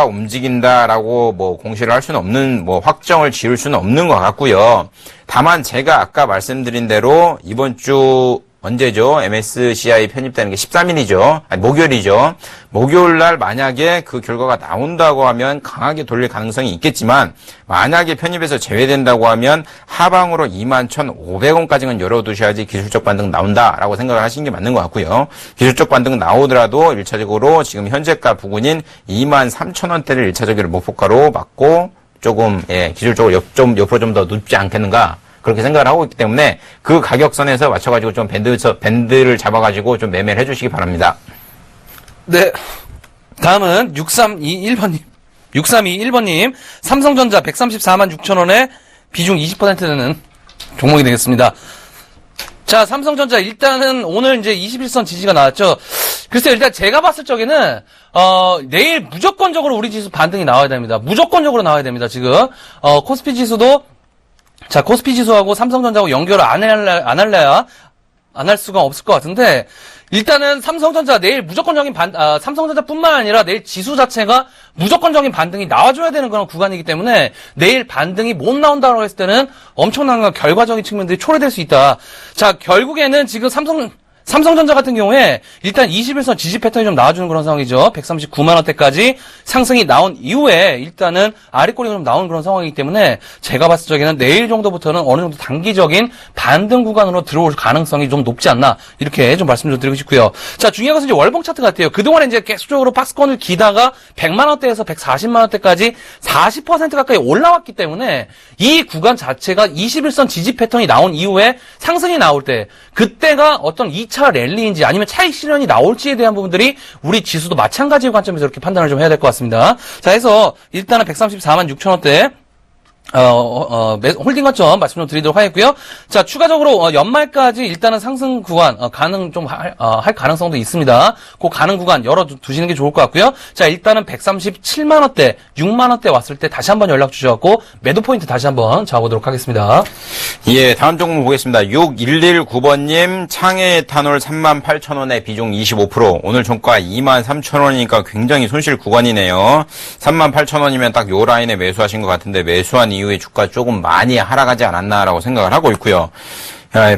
움직인다라고 뭐 공시를 할 수는 없는, 뭐 확정을 지을 수는 없는 것 같고요. 다만 제가 아까 말씀드린 대로 이번 주 언제죠? MSCI 편입되는 게 13일이죠. 아니, 목요일이죠. 목요일 날 만약에 그 결과가 나온다고 하면 강하게 돌릴 가능성이 있겠지만 만약에 편입에서 제외된다고 하면 하방으로 21,500원까지는 열어두셔야지 기술적 반등 나온다라고 생각을 하시는 게 맞는 것 같고요. 기술적 반등 나오더라도 1차적으로 지금 현재가 부근인 23,000원대를 1차적으로 목표가로 맞고 조금 기술적으로 옆으로 좀 더 눕지 않겠는가 그렇게 생각을 하고 있기 때문에 그 가격선에서 맞춰가지고 좀 밴드를 잡아가지고 좀 매매를 해주시기 바랍니다. 네. 다음은 6321번님. 6321번님. 삼성전자 134만6천원에 비중 20% 되는 종목이 되겠습니다. 자, 삼성전자 일단은 오늘 이제 21선 지지가 나왔죠. 글쎄요, 일단 제가 봤을 적에는, 내일 무조건적으로 우리 지수 반등이 나와야 됩니다. 무조건적으로 나와야 됩니다, 지금. 코스피 지수도 자, 코스피 지수하고 삼성전자하고 연결을 안 할 수가 없을 것 같은데, 일단은 삼성전자 내일 무조건적인 삼성전자뿐만 아니라 내일 지수 자체가 무조건적인 반등이 나와줘야 되는 그런 구간이기 때문에 내일 반등이 못 나온다고 했을 때는 엄청난 결과적인 측면들이 초래될 수 있다. 자, 결국에는 지금 삼성전자 같은 경우에 일단 21선 지지 패턴이 좀 나와주는 그런 상황이죠. 139만원대까지 상승이 나온 이후에 일단은 아래꼬리가 좀 나오는 그런 상황이기 때문에 제가 봤을 적에는 내일 정도부터는 어느 정도 단기적인 반등 구간으로 들어올 가능성이 좀 높지 않나 이렇게 좀 말씀 좀 드리고 싶고요. 자, 중요한 것은 이제 월봉 차트 같아요. 그동안에 이제 계속적으로 박스권을 기다가 100만원대에서 140만원대까지 40% 가까이 올라왔기 때문에 이 구간 자체가 21선 지지 패턴이 나온 이후에 상승이 나올 때 그때가 어떤 2차 랠리인지 아니면 차익 실현이 나올지에 대한 부분들이 우리 지수도 마찬가지의 관점에서 이렇게 판단을 좀 해야 될 것 같습니다. 자, 해서 일단은 134만6천원대 홀딩 관점 말씀 좀 드리도록 하겠고요. 자, 추가적으로 연말까지 일단은 상승 구간 가능 좀 할 가능성도 있습니다. 그 가능 구간 열어 두시는 게 좋을 것 같고요. 자, 일단은 137만 원대, 6만 원대 왔을 때 다시 한번 연락 주셔갖고 매도 포인트 다시 한번 잡아보도록 하겠습니다. 예, 다음 종목 보겠습니다. 6119번님, 창해 에탄올 38,000원에 비중 25%, 오늘 종가 23,000원이니까 굉장히 손실 구간이네요. 38,000원이면 딱 요 라인에 매수하신 것 같은데 매수한 이후에 주가 조금 많이 하락하지 않았나라고 생각을 하고 있고요.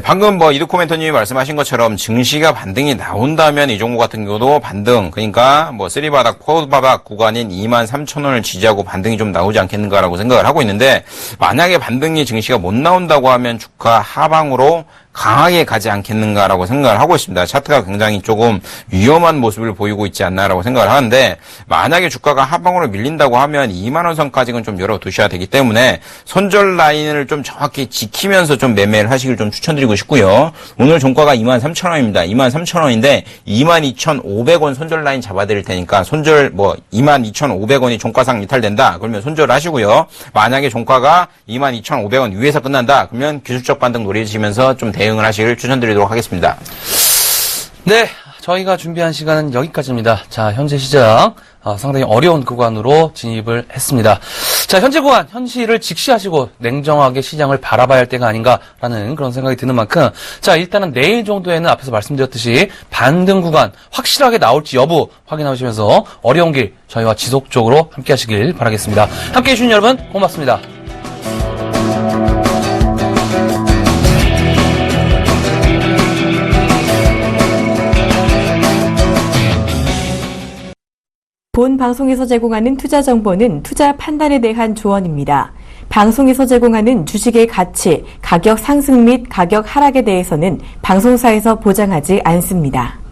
방금 이두코멘터님이 말씀하신 것처럼 증시가 반등이 나온다면 이 종목 같은 경우도 반등, 그러니까 3바닥, 4바닥 구간인 23,000원을 지지하고 반등이 좀 나오지 않겠는가라고 생각을 하고 있는데 만약에 반등이 증시가 못 나온다고 하면 주가 하방으로 강하게 가지 않겠는가라고 생각을 하고 있습니다. 차트가 굉장히 조금 위험한 모습을 보이고 있지 않나라고 생각을 하는데 만약에 주가가 하방으로 밀린다고 하면 2만 원 선까지는 좀 열어두셔야 되기 때문에 손절 라인을 좀 정확히 지키면서 좀 매매를 하시길 좀 추천드리고 싶고요. 오늘 종가가 23,000원입니다. 23,000원인데 22,500원 손절 라인 잡아드릴 테니까 손절 22,500원이 종가상 이탈된다. 그러면 손절 하시고요. 만약에 종가가 22,500원 위에서 끝난다. 그러면 기술적 반등 노리시면서 좀 대응을 하시길 추천드리도록 하겠습니다. 네, 저희가 준비한 시간은 여기까지입니다. 자, 현재 시장 상당히 어려운 구간으로 진입을 했습니다. 자, 현재 구간, 현실을 직시하시고 냉정하게 시장을 바라봐야 할 때가 아닌가라는 그런 생각이 드는 만큼 자, 일단은 내일 정도에는 앞에서 말씀드렸듯이 반등 구간 확실하게 나올지 여부 확인하시면서 어려운 길 저희와 지속적으로 함께 하시길 바라겠습니다. 함께 해주신 여러분 고맙습니다. 본 방송에서 제공하는 투자 정보는 투자 판단에 대한 조언입니다. 방송에서 제공하는 주식의 가치, 가격 상승 및 가격 하락에 대해서는 방송사에서 보장하지 않습니다.